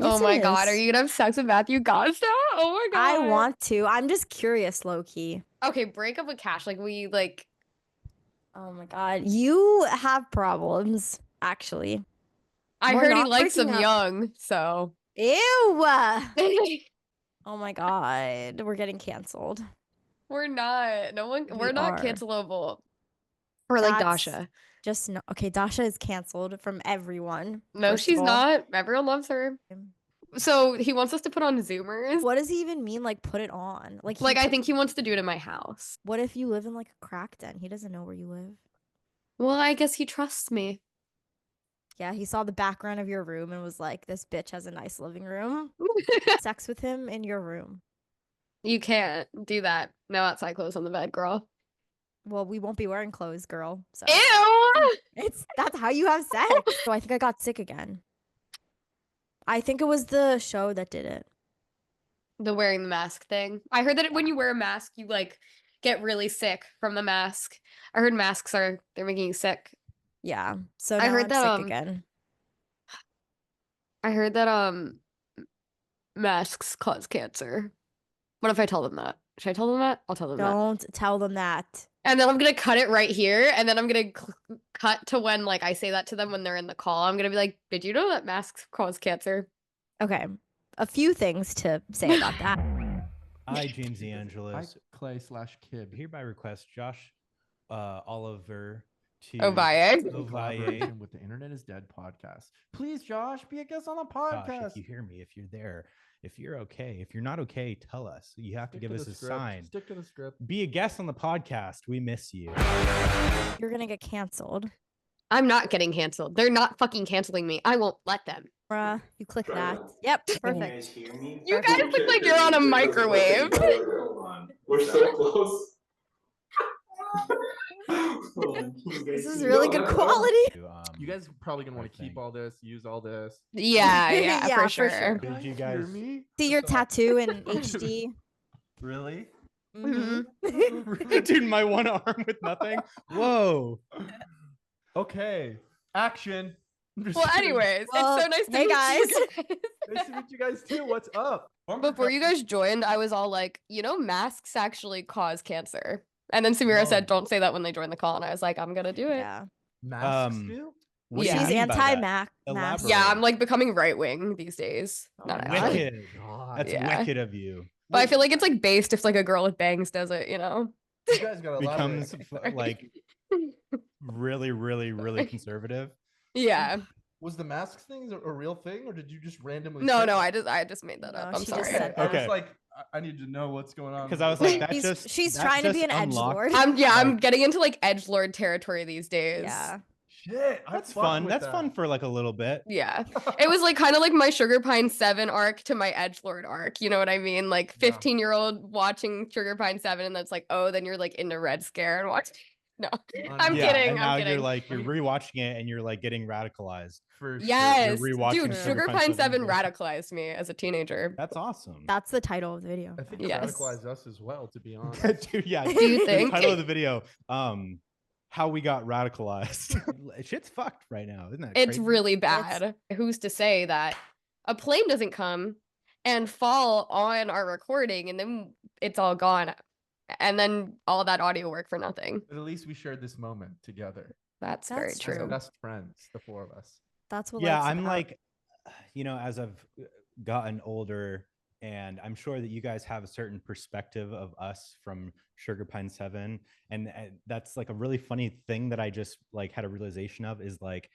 Yes, Oh my it God, are is. you gonna have sex with Matthew Goss now? Oh my I God. want to. I'm just curious, low key. Okay, break up with Cash. Like we like. Oh my God. You have problems, actually. I We're heard he not likes breaking them up. young, so. Ew. Oh my God. We're getting canceled. We're not. No one. We We're not are. cancelable. We're like That's Dasha. just no. Okay, Dasha is canceled from everyone, No, first of she's all. not. Everyone loves her. So he wants us to put on Zoomers. What does he even mean, like, put it on? Like I think he wants to do it in my house. What if you live in like a crack den? He doesn't know where you live. Well, I guess he trusts me. Yeah, he saw the background of your room and was like, this bitch has a nice living room. Sex with him in your room. You can't do that. No outside clothes on the bed, girl. Well, we won't be wearing clothes, girl. So Ew! that's how you have sex. So I think I got sick again. I think it was the show that did it. The wearing the mask thing. I heard that when you wear a mask, you like get really sick from the mask. I heard masks they're making you sick. Yeah. So I now heard I'm that sick again. I heard that masks cause cancer. What if I tell them that? Should I tell them that? I'll tell them that. Don't tell them that. And then I'm gonna cut it right here, and then I'm gonna cut to when like I say that to them when they're in the call. I'm gonna be like, "Did you know that masks cause cancer?" Okay. A few things to say about that. I, James DeAngelis, Clay/Kib, hereby request Josh Oliver to Ovalle. with the Internet is Dead podcast. Please, Josh, be a guest on the Josh, podcast. if you hear me, if you're there, if you're okay, if you're not okay, tell us. You have to give us a sign. Stick to the script. Be a guest on the podcast. We miss you. You're gonna get canceled. I'm not getting canceled. They're not fucking canceling me. I won't let them. You click that. Yep, perfect. Can you guys hear me? You guys look like you're on a microwave. We're so close. This is really good quality. You guys are probably gonna want to keep all this, use all this. Yeah, Yeah, for for sure. sure. Did you guys me? See your tattoo in HD. Really? Mhm. Dude, my one arm with nothing. Whoa. Okay. Action. Well, anyways, Well, it's so nice to hey, meet guys. you guys. Nice to meet you guys too. What's up? Before you guys joined, I was all like, masks actually cause cancer. And then Samira said, don't say that when they join the call. And I was like, I'm gonna do it. Yeah. Masks do? What do you Yeah. She's mean by that? anti-mask. Elaborate. Yeah, I'm like becoming right wing these days. Not my actually. Wicked. God. That's Yeah. wicked of you. But I feel like it's like based if like a girl with bangs does it, You guys gotta Becomes elaborate. like really, really, really conservative. Yeah. Was the masks thing a real thing, or did you just randomly? No, say no, that? I just made that up. No, I'm she just sorry. said I Okay. was like, I need to know what's going on. Because I was like, that She's that trying to be just an unlocked- edgelord. I'm getting into like edgelord territory these days. Yeah. Shit, That's fun. That's fun for like a little bit. Yeah. It was like kind of like my Sugar Pine 7 arc to my edgelord arc. You know what I mean? Like 15-year-old watching Sugar Pine 7, and that's like, oh, then you're like into Red Scare and watch. No, I'm Yeah, kidding. and now I'm kidding. you're like you're rewatching it and you're like getting radicalized. For Yes, You're rewatching dude, Sugar Sugar Pine Pine 7 7 radicalized me as a teenager. That's awesome. That's the title of the video. I think it Yes. radicalized us as well, to be honest. Dude, yeah. Do you think? The title of the video, how we got radicalized. Shit's fucked right now, isn't that? It's crazy? really bad. Who's to say that a plane doesn't come and fall on our recording and then it's all gone, and then all that audio work for nothing? But at least we shared this moment together. That's very That's As true. best friends, the four of us. That's what. Yeah, life's I'm about. like, as I've gotten older, and I'm sure that you guys have a certain perspective of us from Sugar Pine 7, and that's like a really funny thing that I just like had a realization of is like,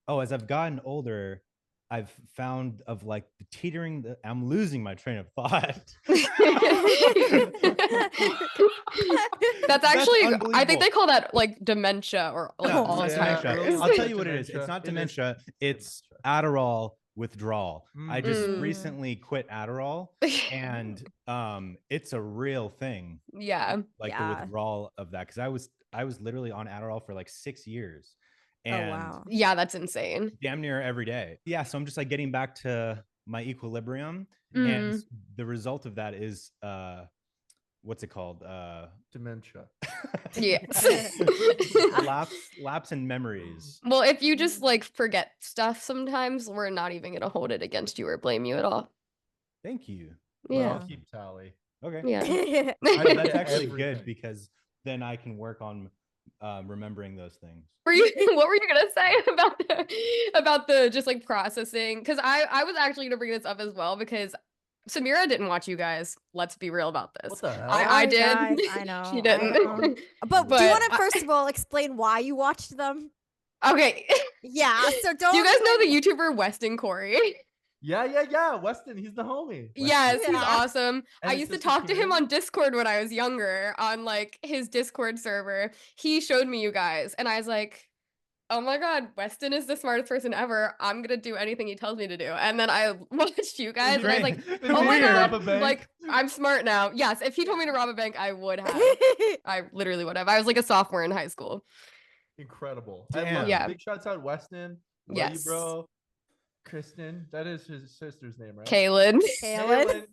oh, as I've gotten older, I've found of like the teetering. I'm losing my train of thought. That's actually, I think unbelievable. they call that like dementia or like No, Alzheimer's. it's dementia. Alzheimer's. I'll tell you what it is. Dementia. It's not It is dementia. It's dementia. Adderall withdrawal. I just Mm. recently quit Adderall, and it's a real thing. Yeah. Like Yeah. the withdrawal of that, because I was literally on Adderall for like 6 years, and wow. Yeah, that's insane. damn near every day. Yeah, so I'm just like getting back to my equilibrium, Mm. and the result of that is what's it called? Dementia. Yes. lapse in memories. Well, if you just like forget stuff sometimes, we're not even gonna hold it against you or blame you at all. Thank you. Well, Yeah. I'll keep tally. Okay. Yeah. That's actually Everything. good because then I can work on remembering those things. What were you gonna say about the just like processing? Because I was actually gonna bring this up as well because Samira didn't watch you guys. Let's be real about this. What the hell? I Oh, did. guys, I know. She I didn't. know. But do you But want to first of all explain why you watched them? Okay. Yeah, so don't. Do you guys know explain- the YouTuber Weston Corey? Yeah. Weston, he's the homie. Yes, he's Yeah. awesome. And I his used to sister talk to him Kieran? on Discord when I was younger, on like his Discord server. He showed me you guys, and I was like, oh my god, Weston is the smartest person ever. I'm gonna do anything he tells me to do. And then I watched you guys, and I was like, Great. oh my Did you god, rob a bank? like I'm smart now. Yes, if he told me to rob a bank, I would have. I literally would have. I was like a sophomore in high school. Incredible. Damn. Yeah. Big shouts out Weston. Love Yes. you, bro. Kristen, that is his sister's name, right? Kaylin. Kaylin.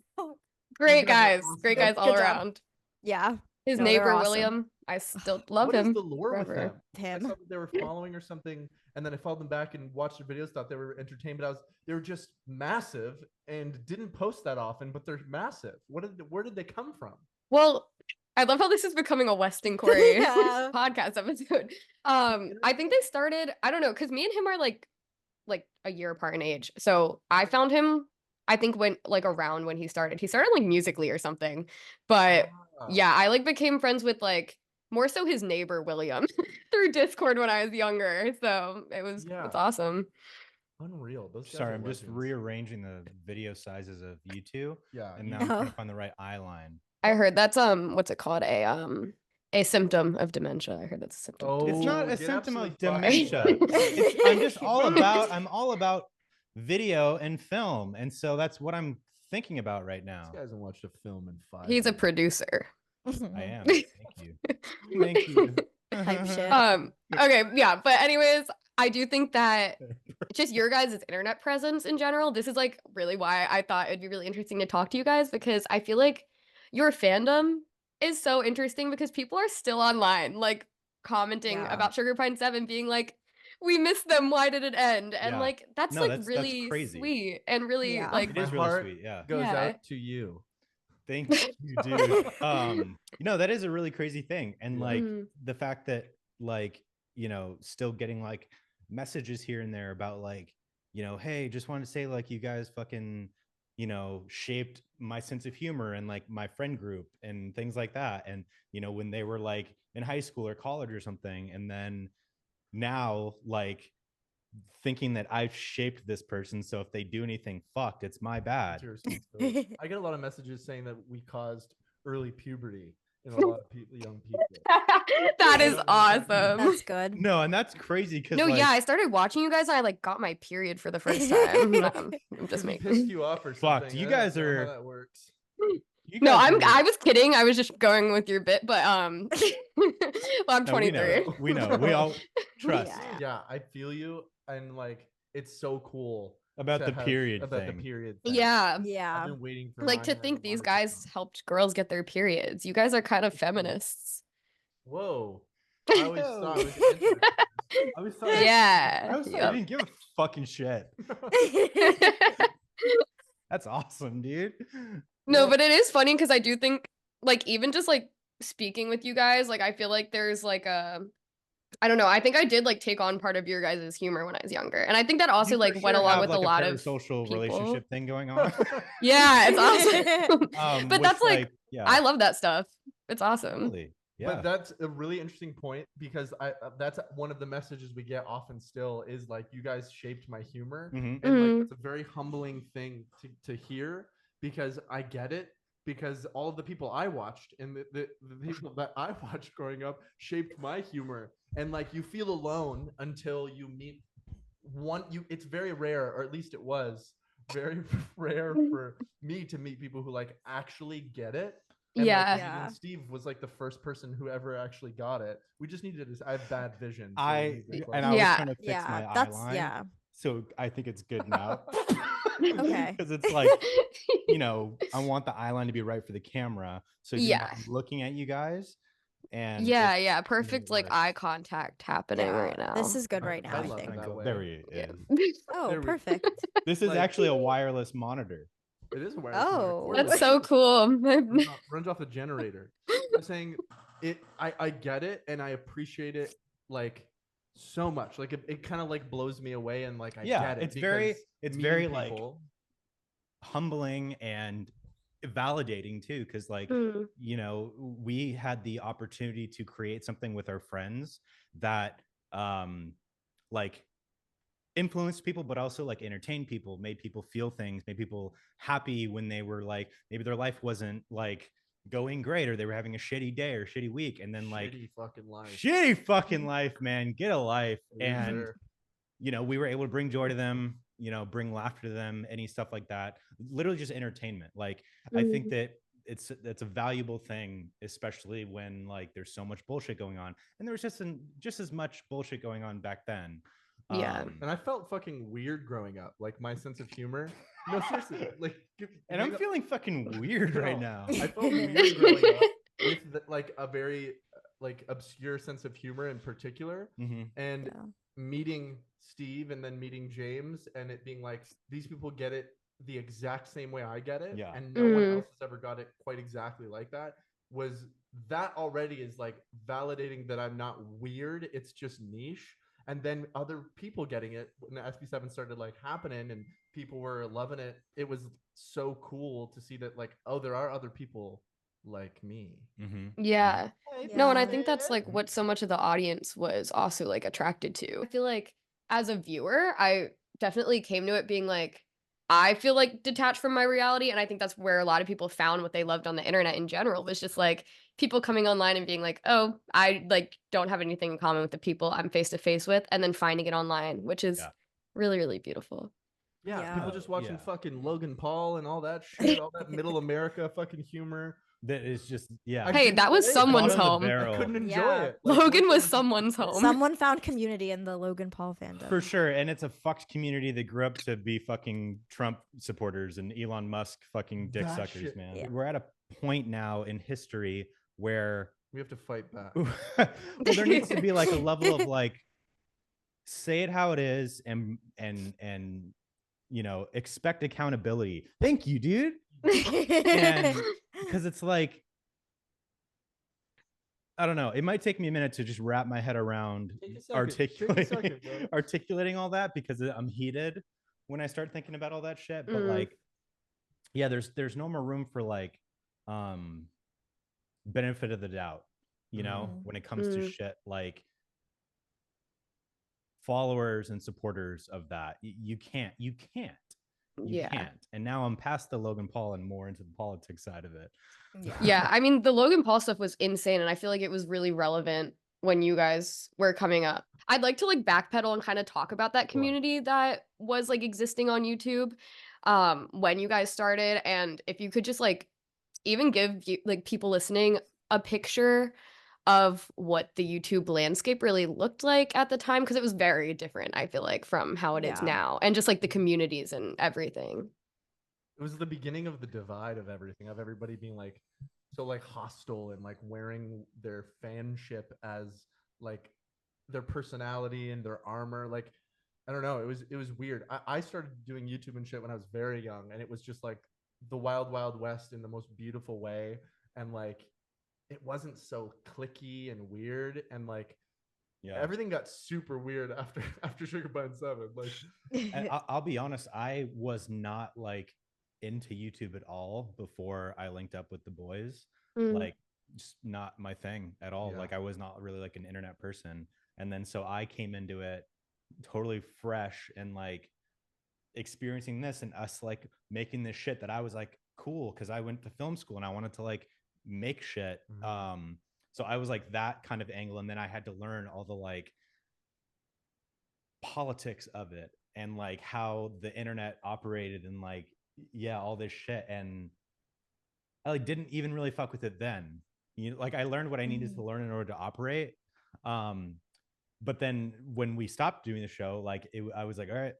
Great You guys are guys. awesome. Great guys all Good job. around. Yeah, His No, they're neighbor awesome. William. I still love What is him. the lore with forever. them? I him. saw that they were following or something, and then I followed them back and watched their videos. Thought they were entertained, but they were just massive and didn't post that often. But they're massive. Where did they come from? Well, I love how this is becoming a Weston Corey Yeah. podcast episode. I think they started, I don't know, because me and him are like a year apart in age. So I found him, I think when like around when he started. He started like Musically or something. But Ah, yeah, I like became friends with like more so his neighbor William through Discord when I was younger. So it's Yeah. awesome. unreal. Those guys Sorry, are I'm just legends. rearranging the video sizes of you two, Yeah, and you- now I'm trying Oh. to find the right eye line. I heard that's what's it called? A symptom of dementia. I heard that's a symptom. of Oh, It's not a get symptom of absolutely fucked. dementia. I'm just I'm all about video and film, and so that's what I'm thinking about right now. This guy hasn't watched a film in 5 He's a years. producer. I am. Thank you. Thank you. Type shit. Okay, yeah, but anyways, I do think that just your guys' internet presence in general, this is like really why I thought it'd be really interesting to talk to you guys, because I feel like your fandom is so interesting because people are still online, like commenting Yeah. about Sugar Pine 7 being like, we missed them, why did it end? And Yeah. like that's No, like that's really crazy. sweet and really Yeah. like It is My really heart sweet. Yeah. Goes Yeah. out to you. Thank you, dude. That is a really crazy thing. And Yeah. like Mhm. the fact that like, still getting like messages here and there about like, hey, just wanted to say like you guys fucking, shaped my sense of humor and like my friend group and things like that. And, when they were like in high school or college or something. And then now like thinking that I've shaped this person. So if they do anything fucked, it's my bad. It's your responsibility. I get a lot of messages saying that we caused early puberty in a lot of young people. that I is don't know what that awesome. That's good. No, and that's crazy because No, like, yeah, I started watching you guys and I like got my period for the first time. I'm just He pissed making. you off or Fucked. something. You I guys don't know are- how that works. you No, guys are- I was kidding. I was just going with your bit, but well, I'm No, we 23. know. We know. We all trust Yeah. Yeah, I feel you, and like it's so cool about to the have- period about thing. the period. Thing. Yeah. I've Yeah. been waiting for Like to mine, and I think these wanted to guys come. helped girls get their periods. You guys are kind of feminists. Whoa! I always thought I was anti-feminist. I was sorry. Yeah. I was sorry. I Yep. didn't give a fucking shit. That's awesome, dude. No, but it is funny because I do think like even just like speaking with you guys, like I feel like there's like I don't know. I think I did like take on part of your guys' humor when I was younger. And I think that also You like for went sure along have, with like, a lot of parasocial people. relationship thing going on. Yeah, it's awesome. But which, that's like yeah, I love that stuff. It's awesome. totally. Yeah. But that's a really interesting point because that's one of the messages we get often still is like you guys shaped my humor. Mhm. And Mhm. like it's a very humbling thing to hear because I get it because all of the people I watched and the people that I watched growing up shaped my humor and like you feel alone until you meet it's very rare or at least it was very rare for me to meet people who like actually get it. And Yeah. like, Yeah. even Steve was like the first person who ever actually got it. We just needed to. I have bad vision. so we I needed to and I was Yeah. trying to fix my eye That's line. yeah. So I think it's good now. Okay. Because it's like, you know, I want the eye line to be right for the camera. So you know, Yeah. I'm looking at you guys, and Yeah, it's yeah. and it Perfect like eye works. contact happening Yeah, right now. this is good right now, I I love it think. that way. There he Yeah. is. Oh, There we- perfect. This is Like- actually a wireless monitor. It is a wireless Oh, monitor. That's so cool. Runs off the generator. I'm saying it. I get it, and I appreciate it like so much. Like it kind of like blows me away, and like I Yeah, get it. it's very because it's meeting very like people- humbling and validating too, because like Mm, you know, we had the opportunity to create something with our friends that like influenced people, but also like entertained people, made people feel things, made people happy when they were like, maybe their life wasn't like going great, or they were having a shitty day or shitty week, and then like shitty fucking life. shitty fucking life, man, get a life. Yes, And sir. you know, we were able to bring joy to them, you know, bring laughter to them, any stuff like that, literally just entertainment. Like I think mm, that it's a valuable thing, especially when like there's so much bullshit going on, and there was just as much bullshit going on back then. Yeah. And I felt fucking weird growing up. Like my sense of humor. No, seriously. Like, and I'm feeling fucking weird right now. I felt weird growing up with like a very like obscure sense of humor in particular, Mhm. and Yeah. meeting Steve and then meeting James, and it being like these people get it the exact same way I get it, Yeah. and no one Mm. else has ever got it quite exactly like that. Was that already is like validating that I'm not weird. It's just niche. And then other people getting it when the SB7 started like happening and people were loving it. It was so cool to see that like, oh, there are other people like me. Mhm. Yeah. Hey, No, and I Yeah. think that's like what so much of the audience was also like attracted to. I feel like as a viewer, I definitely came to it being like, I feel like detached from my reality. And I think that's where a lot of people found what they loved on the internet in general, was just like people coming online and being like, oh, I like don't have anything in common with the people I'm face to face with, and then finding it online, which is Yeah. really, really beautiful. Yeah, Yeah. people just watching Yeah. fucking Logan Paul and all that shit, all that middle America fucking humor. That is just, yeah. I Hey, couldn't that was relate. someone's Bottom of the home. I barrel. couldn't enjoy Yeah. it. Like, Logan once was I someone's home. Someone found community in the Logan Paul fandom. For sure. And it's a fucked community that grew up to be fucking Trump supporters and Elon Musk fucking dick That suckers, shit. man. Yeah. We're at a point now in history where we have to fight back. well, there needs to be like a level of like, say it how it is, and you know, expect accountability. Thank you, dude. And because it's like, I don't know, it might take me a minute to just wrap my head around Take a second. Take a second, bro. articulating all that, because I'm heated when I start thinking about all that shit. But Mm. like, yeah, there's no more room for like benefit of the doubt, you know, Mhm. when it comes to Mm. shit like followers and supporters of that. You can't. You Yeah. can't. And now I'm past the Logan Paul and more into the politics side of it. Yeah, I mean, the Logan Paul stuff was insane, and I feel like it was really relevant when you guys were coming up. I'd like to like backpedal and kind of talk about that Go on. community that was like existing on YouTube when you guys started, and if you could just like even give you like people listening a picture of what the YouTube landscape really looked like at the time, because it was very different, I feel like, from how it is Yeah. now, and just like the communities and everything. It was the beginning of the divide of everything, of everybody being like so like hostile and like wearing their fanship as like their personality and their armor. Like, I don't know, it was weird. I started doing YouTube and shit when I was very young, and it was just like the wild west in the most beautiful way, and like it wasn't so clicky and weird, and like Yeah. everything got super weird after Sugar Pine 7. Like, And I'll be honest, I was not like into YouTube at all before I linked up with the boys. Mm. Like, just not my thing at all. Yeah. Like, I was not really like an internet person. And then so I came into it totally fresh and like experiencing this and us like making this shit that I was like, cool, because I went to film school and I wanted to like make shit. Mhm. So I was like that kind of angle, and then I had to learn all the like politics of it and like how the internet operated and like, yeah, all this shit. And I like didn't even really fuck with it then. You know, like I learned what I needed to learn in order to operate. But then when we stopped doing the show, like I was like, all right,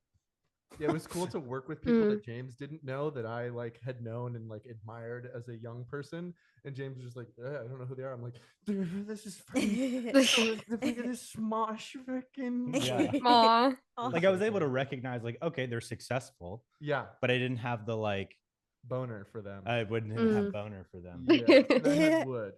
Yeah, it was cool to work with people that James didn't know that I like had known and like admired as a young person. And James was just like, I don't know who they are. I'm like, dude, this is freaking this smosh freaking Yeah. Aw. Like I was able to recognize like, okay, they're successful, yeah, but I didn't have the like, boner for them. I wouldn't have boner for them. Yeah, and I had wood.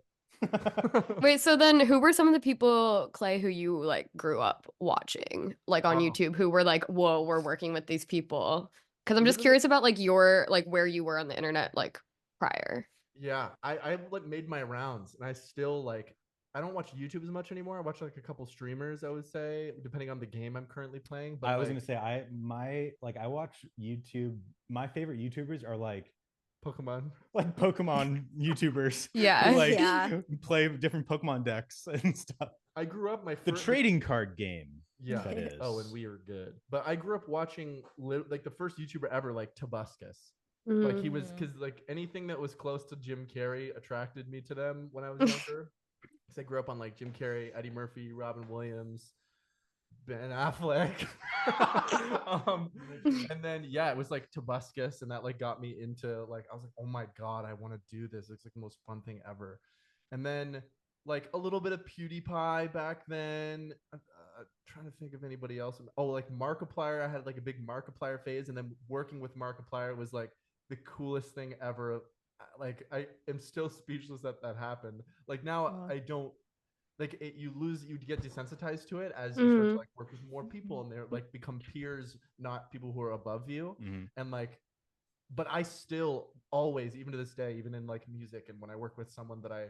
Wait, so then who were some of the people, Clay, who you like grew up watching, like on Oh. YouTube, who were like, whoa, we're working with these people? Because I'm just Literally- curious about like your like where you were on the internet like prior. Yeah, I like made my rounds, and I still like. I don't watch YouTube as much anymore. I watch like a couple streamers, I would say, depending on the game I'm currently playing. But I was like, gonna say I watch YouTube. My favorite YouTubers are like Pokemon. Pokemon YouTubers. Yeah. who, like Yeah. play different Pokemon decks and stuff. I grew up my The first trading card game. Yeah. that is. Oh, and we were good. But I grew up watching like the first YouTuber ever, like Tobuscus. Mm. Like he was because like anything that was close to Jim Carrey attracted me to them when I was younger. Because I grew up on like Jim Carrey, Eddie Murphy, Robin Williams, Ben Affleck. And then yeah, it was like Tobuscus, and that like got me into like I was like, oh my god, I want to do this. It's like the most fun thing ever. And then like a little bit of PewDiePie back then. Trying to think of anybody else. Oh, like Markiplier. I had like a big Markiplier phase, and then working with Markiplier was like the coolest thing ever. Like I am still speechless that that happened. Like now I don't like it, you get desensitized to it as you start to like work with more people, and they're like become peers, not people who are above you. And like, but I still always, even to this day, even in like music, and when I work with someone that I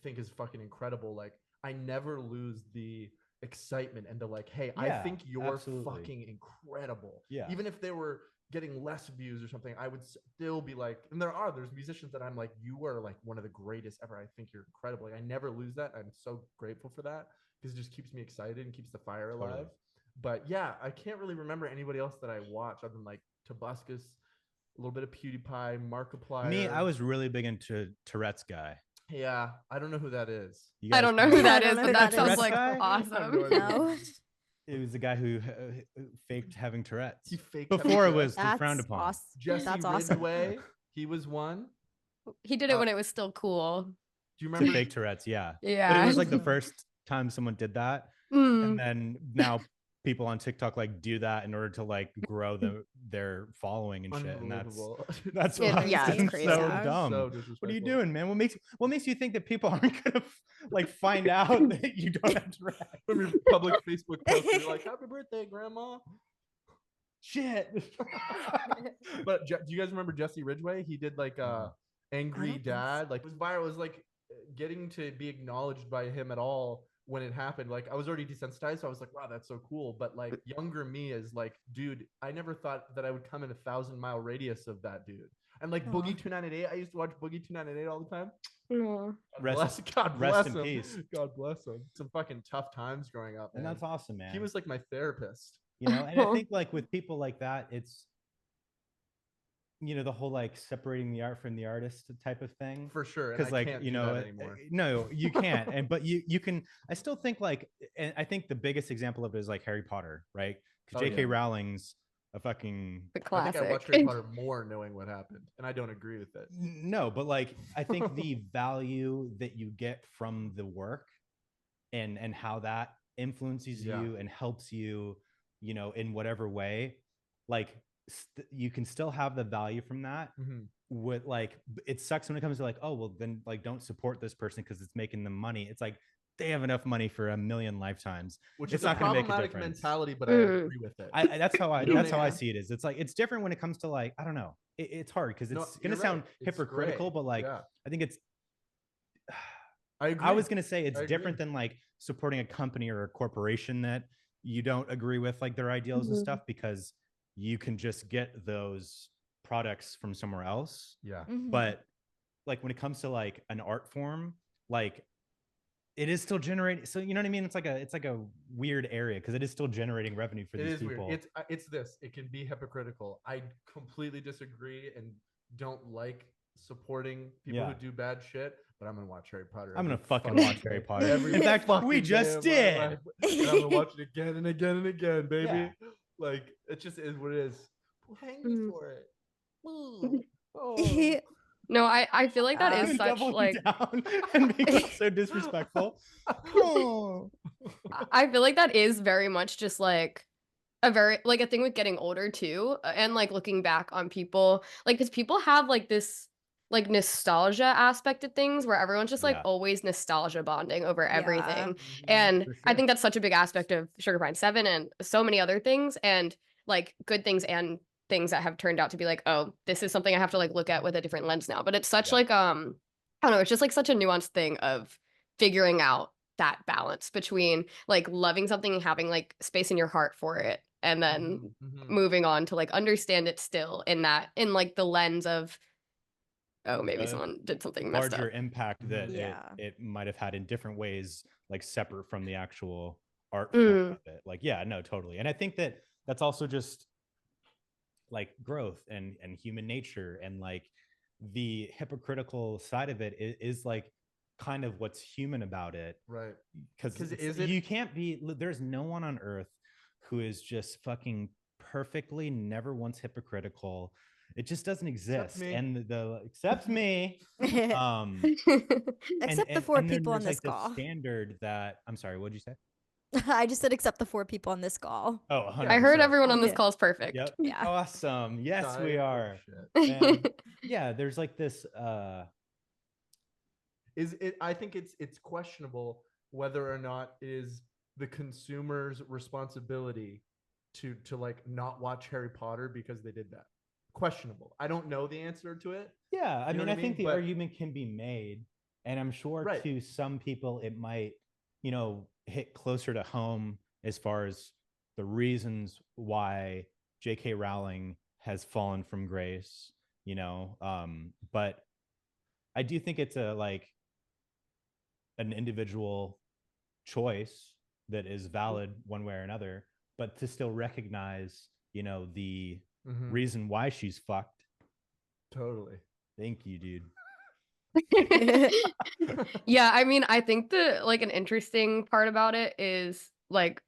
think is fucking incredible, like I never lose the excitement and the like, hey, I think you're fucking incredible. Yeah. Even if they were getting less views or something, I would still be like, and there's musicians that I'm like, you are like one of the greatest ever. I think you're incredible. Like, I never lose that. I'm so grateful for that because it just keeps me excited and keeps the fire alive. Totally. But yeah, I can't really remember anybody else that I watched other than like Tobuscus, a little bit of PewDiePie, Markiplier. Me, I was really big into Tourette's guy. Yeah, I don't know who that is. I don't know who that I is, don't know but who that that sounds is. like Tourette's guy? awesome. No. It was the guy who faked having Tourette's. He faked Before it having was That's frowned upon. awesome. Jesse That's awesome. Ridgway. He was one. He did it when it was still cool. Do you To remember? fake Tourette's, yeah. Yeah. But it was like the first time someone did that. Mm. And then now people on TikTok like do that in order to like grow their following and shit. And that's Yeah, why yeah, it's it's crazy. so Yeah. dumb. So What are you disrespectful. doing, man? What makes you think that people aren't gonna like find out that you don't have Tourette's? From your public Facebook post, you're like, "Happy birthday, Grandma!" Shit. But do you guys remember Jesse Ridgway? He did like Angry think so. Dad. Like it was viral. It was like getting to be acknowledged by him at all when it happened. Like I was already desensitized, so I was like, wow, that's so cool. But like younger me is like, dude, I never thought that I would come in 1,000-mile radius of that dude. And like Aw. Boogie 298, I used to watch Boogie 298 all the time. Aw. God rest bless in him. peace. God bless him. Some fucking tough times growing up. And man. that's awesome, man. He was like my therapist. you know, and I think like with people like that, it's the whole like separating the art from the artist type of thing. For sure. And Because I like can't you do know that anymore. no you can't but you can. I still think like, and I think the biggest example of it is like Harry Potter, right? Because Oh, J.K. yeah. Rowling's a fucking The I classic. think I watched Harry Potter more knowing what happened, and I don't agree with it. no, but like I think the value that you get from the work and how that influences Yeah. you and helps you, in whatever way, like you can still have the value from that. Mhm. With like, it sucks when it comes to like, oh well, then like don't support this person because it's making them money. It's like they have enough money for a million lifetimes. Which It's is a not gonna make a problematic difference. mentality, but I Mm. agree with it. That's how I You know that's what I how I mean? see it. Is it's like it's different when it comes to like, I don't know. It's hard because it's No, gonna you're sound right. It's hypocritical, gray. but like Yeah. I think it's. I agree. I was gonna say it's I different agree. than like supporting a company or a corporation that you don't agree with like their ideals and Mhm. stuff, because you can just get those products from somewhere else. Yeah. Mhm. But like when it comes to like an art form, like it is still generating. So you know what I mean? It's like a weird area because it is still generating revenue for It these is people. weird. It's this. It can be hypocritical. I completely disagree and don't like supporting people Yeah. who do bad shit. But I'm gonna watch Harry Potter. I'm gonna every fucking watch day. Harry Potter. Every In fact, fucking we day just of my did. life. And I'm gonna watch it again and again and again, baby. Yeah. Like it just is what it is. hang me Mm. for it. Ooh. Oh. No, I feel like that is such Doubling like down and being so disrespectful. Oh. I feel like that is very much just like a very like a thing with getting older too, and like looking back on people like because people have like this like nostalgia aspect to things where everyone's just like Yeah. always nostalgia bonding over Yeah. everything. Mhm. And For I sure. think that's such a big aspect of Sugar Pine 7 and so many other things and like good things and things that have turned out to be like, oh, this is something I have to like look at with a different lens now. But it's such Yeah. like I don't know, it's just like such a nuanced thing of figuring out that balance between like loving something and having like space in your heart for it and then Mhm. moving on to like understand it still in that in like the lens of oh maybe The someone did something messed larger up. impact that Yeah. it might have had in different ways, like separate from the actual art form Mm, of it. Like, yeah, no, totally. And I think that that's also just like growth and human nature, and like the hypocritical side of it is like kind of what's human about it, Right. because 'Cause is it- you can't be, there's no one on earth who is just fucking perfectly never once hypocritical. It just doesn't exist. me. And the except me. um Except the four and then people on there's this like this call. standard that, I'm sorry, what'd you say? I just said except the four people on this call. Oh, I 100%. heard everyone on this Yeah. call is perfect. Yep. Yeah. Awesome. Yes, Type we of are. shit. And yeah, there's like this Is it? I think it's questionable whether or not it is the consumer's responsibility to like not watch Harry Potter because they did that. Questionable. I don't know the answer to it. yeah, I You know mean, what I I think mean? the But argument can be made, and I'm sure right. to some people it might, hit closer to home as far as the reasons why J.K. Rowling has fallen from grace, but I do think it's a like an individual choice that is valid one way or another, but to still recognize, the Mhm. reason why she's fucked. Totally. Thank you, dude. Yeah, I mean, I think the like an interesting part about it is like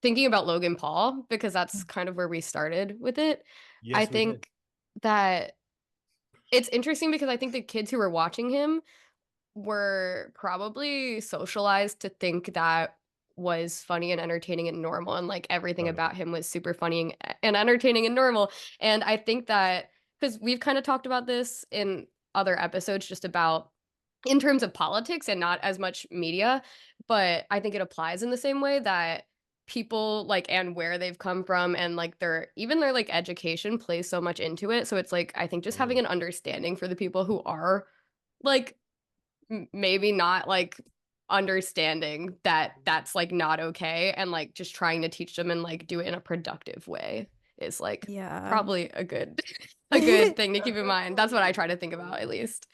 thinking about Logan Paul because that's kind of where we started with it. I Yes, we did. think that it's interesting because I think the kids who were watching him were probably socialized to think that was funny and entertaining and normal and like everything Totally. about him was super funny and entertaining and normal. And I think that because we've kind of talked about this in other episodes just about in terms of politics and not as much media, but I think it applies in the same way that people like and where they've come from and like their like education plays so much into it. So it's like I think just having Totally. an understanding for the people who are like maybe not like understanding that that's like not okay and like just trying to teach them and like do it in a productive way is like Yeah. probably a good a good thing to keep in mind. That's what I try to think about at least.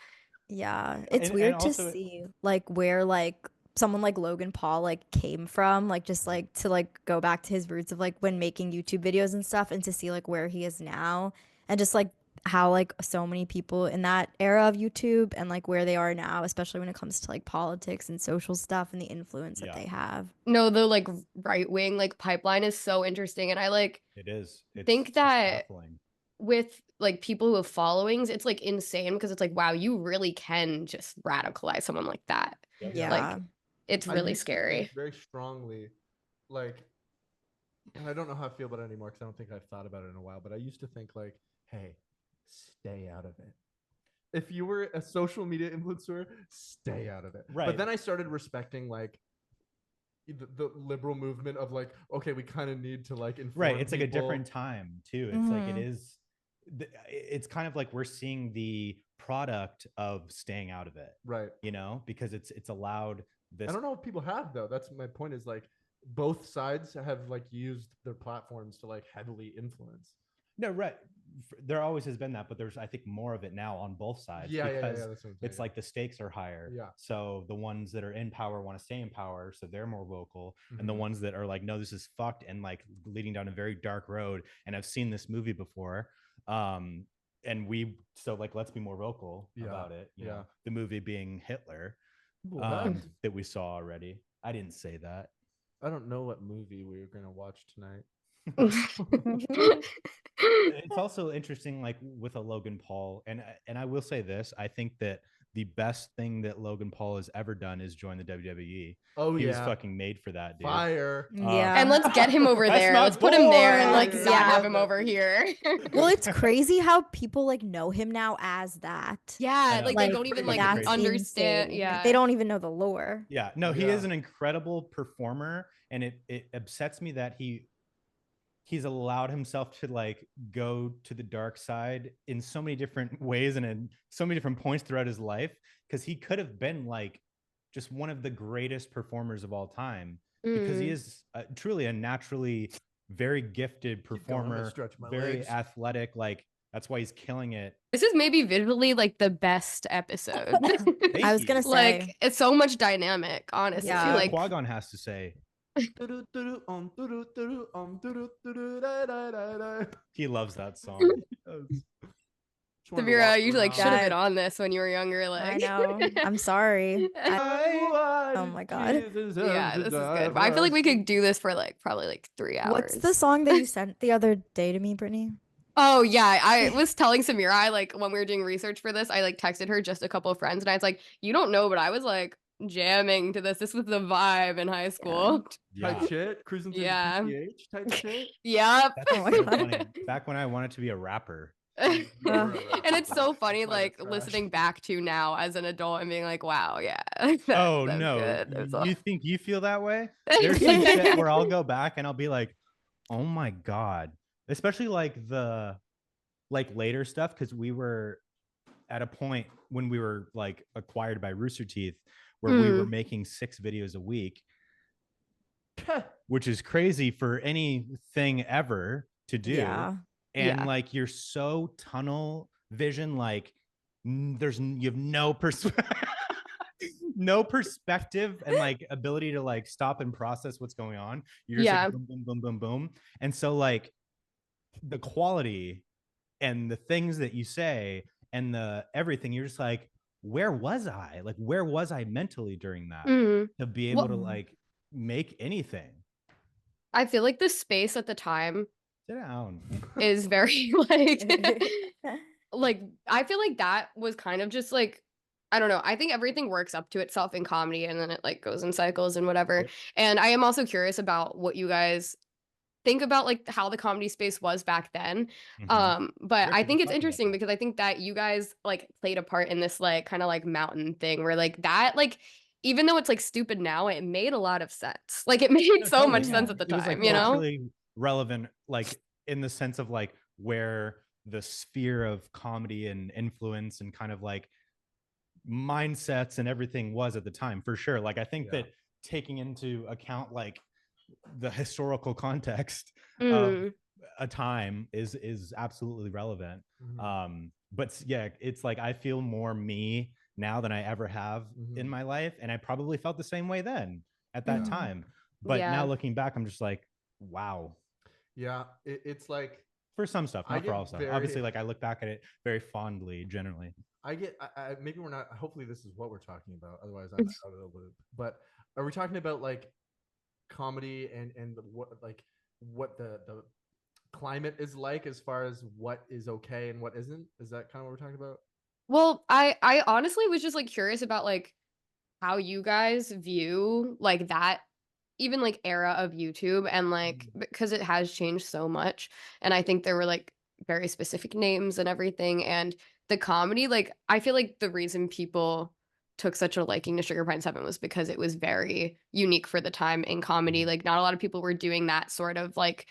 Yeah, it's And weird to also, see like where like someone like Logan Paul like came from, like just like to like go back to his roots of like when making YouTube videos and stuff and to see like where he is now and just like how like so many people in that era of YouTube and like where they are now, especially when it comes to like politics and social stuff and the influence that yeah, they have. No, the like right wing like pipeline is so interesting and I like it is. It's think just that baffling. with like people who have followings, it's like insane because it's like wow, you really can just radicalize someone like that. Yep. Yeah. Like Yeah. it's I really used to think scary. very strongly, like, and I don't know how I feel about it anymore because I don't think I've thought about it in a while. But I used to think like, hey, stay out of it. If you were a social media influencer, stay out of it. Right. But then I started respecting like the liberal movement of like, okay, we kind of need to like inform. Right. It's like a people. different time too. It's like it Mhm. is. It's kind of like we're seeing the product of staying out of it. Right. Because it's allowed this. I don't know if people have though. That's my point. Is like both sides have like used their platforms to like heavily influence. No, right. There always has been that, but there's I think more of it now on both sides Yeah, because yeah. That's what I'm saying. it's like the stakes are higher. Yeah. So the ones that are in power want to stay in power, so they're more vocal, and the Mhm. ones that are like, no, this is fucked and like leading down a very dark road. And I've seen this movie before, and so like let's be more vocal about it. You know, the movie being Hitler, What? that we saw already. I didn't say that. I don't know what movie we were gonna watch tonight. It's also interesting, like with a Logan Paul, and I will say this: I think that the best thing that Logan Paul has ever done is join the WWE. Oh He was yeah, fucking made for that, dude. fire. Yeah. And let's get him over That's there. my Let's put him there and like boy. not Yeah. have him over here. Well, it's crazy how people like know him now as that. Yeah, know. like they Like, don't even Fucking like that's crazy. understand. insane. Yeah. They don't even know the lore. Yeah, no, he Yeah. is an incredible performer, and it upsets me that he's allowed himself to like go to the dark side in so many different ways and in so many different points throughout his life, because he could have been like just one of the greatest performers of all time, because he is truly a naturally very gifted Keep going, I'm gonna performer, stretch my very legs. athletic. Like that's why he's killing it. This is maybe visually like the best episode. Thank I was you. gonna say, Like it's so much dynamic, honestly. Let's see Yeah. what Like Qui-Gon has to say. He loves that song. Samira, you like should have been Yeah. on this when you were younger. Like I know. I'm sorry. Oh my God. yeah, this is good. I feel like we could do this for like probably like 3 hours. What's the song that you sent the other day to me, Brittany? Oh yeah, I was telling Samira, I like when we were doing research for this, I like texted her just a couple of friends and I was like, you don't know, but I was like jamming to this. This was the vibe in high school. Yeah. Type shit, cruising through Yeah. the PTH type shit. Yep. That's Oh my so God. funny. Back when I wanted to be a rapper. And it's so That's funny, why they're like trash. listening back to now as an adult and being like, wow, yeah. Oh that's no. good. That's all- You think you feel that way? There's some shit where I'll go back and I'll be like, oh my God. Especially like the later stuff, because we were at a point when we were like acquired by Rooster Teeth where we were making 6 videos a week, which is crazy for anything ever to do. Yeah. And Yeah. like you're so tunnel vision, like you have no no perspective and like ability to like stop and process what's going on. You're just Yeah. like boom, boom, boom, boom, boom. And so like the quality and the things that you say and the everything, you're just like, where was I? Like, where was I mentally during that to be able to like make anything? I feel like the space at the time Sit down. is very like I feel like that was kind of just like I don't know. I think everything works up to itself in comedy and then it like goes in cycles and whatever. Yep. And I am also curious about what you guys think about like how the comedy space was back then. Mhm. But We I actually think just it's talked about interesting that. because I think that you guys like played a part in this like kind of like mountain thing where like that like even though it's like stupid now, it made a lot of sense. Like it made No, so totally, much yeah. sense at the It was like time, you know? culturally relevant, like in the sense of like where the sphere of comedy and influence and kind of like mindsets and everything was at the time, for sure. Like I think that taking into account like the historical context of a time is absolutely relevant. But yeah, it's like I feel more me now than I ever have in my life, and I probably felt the same way then at that time. But now looking back, I'm just like, wow. Yeah, it's like For some stuff, I not for get all stuff. very- Obviously, like I look back at it very fondly, generally. I get maybe we're not. Hopefully, this is what we're talking about. Otherwise, I'm out of the loop. But are we talking about like comedy and what the climate is like as far as what is okay and what isn't? Is that kind of what we're talking about? Well, I honestly was just like curious about like how you guys view like that even like era of YouTube and like because it has changed so much and I think there were like very specific names and everything and the comedy like I feel like the reason people took such a liking to Sugar Pine 7 was because it was very unique for the time in comedy. Like not a lot of people were doing that sort of like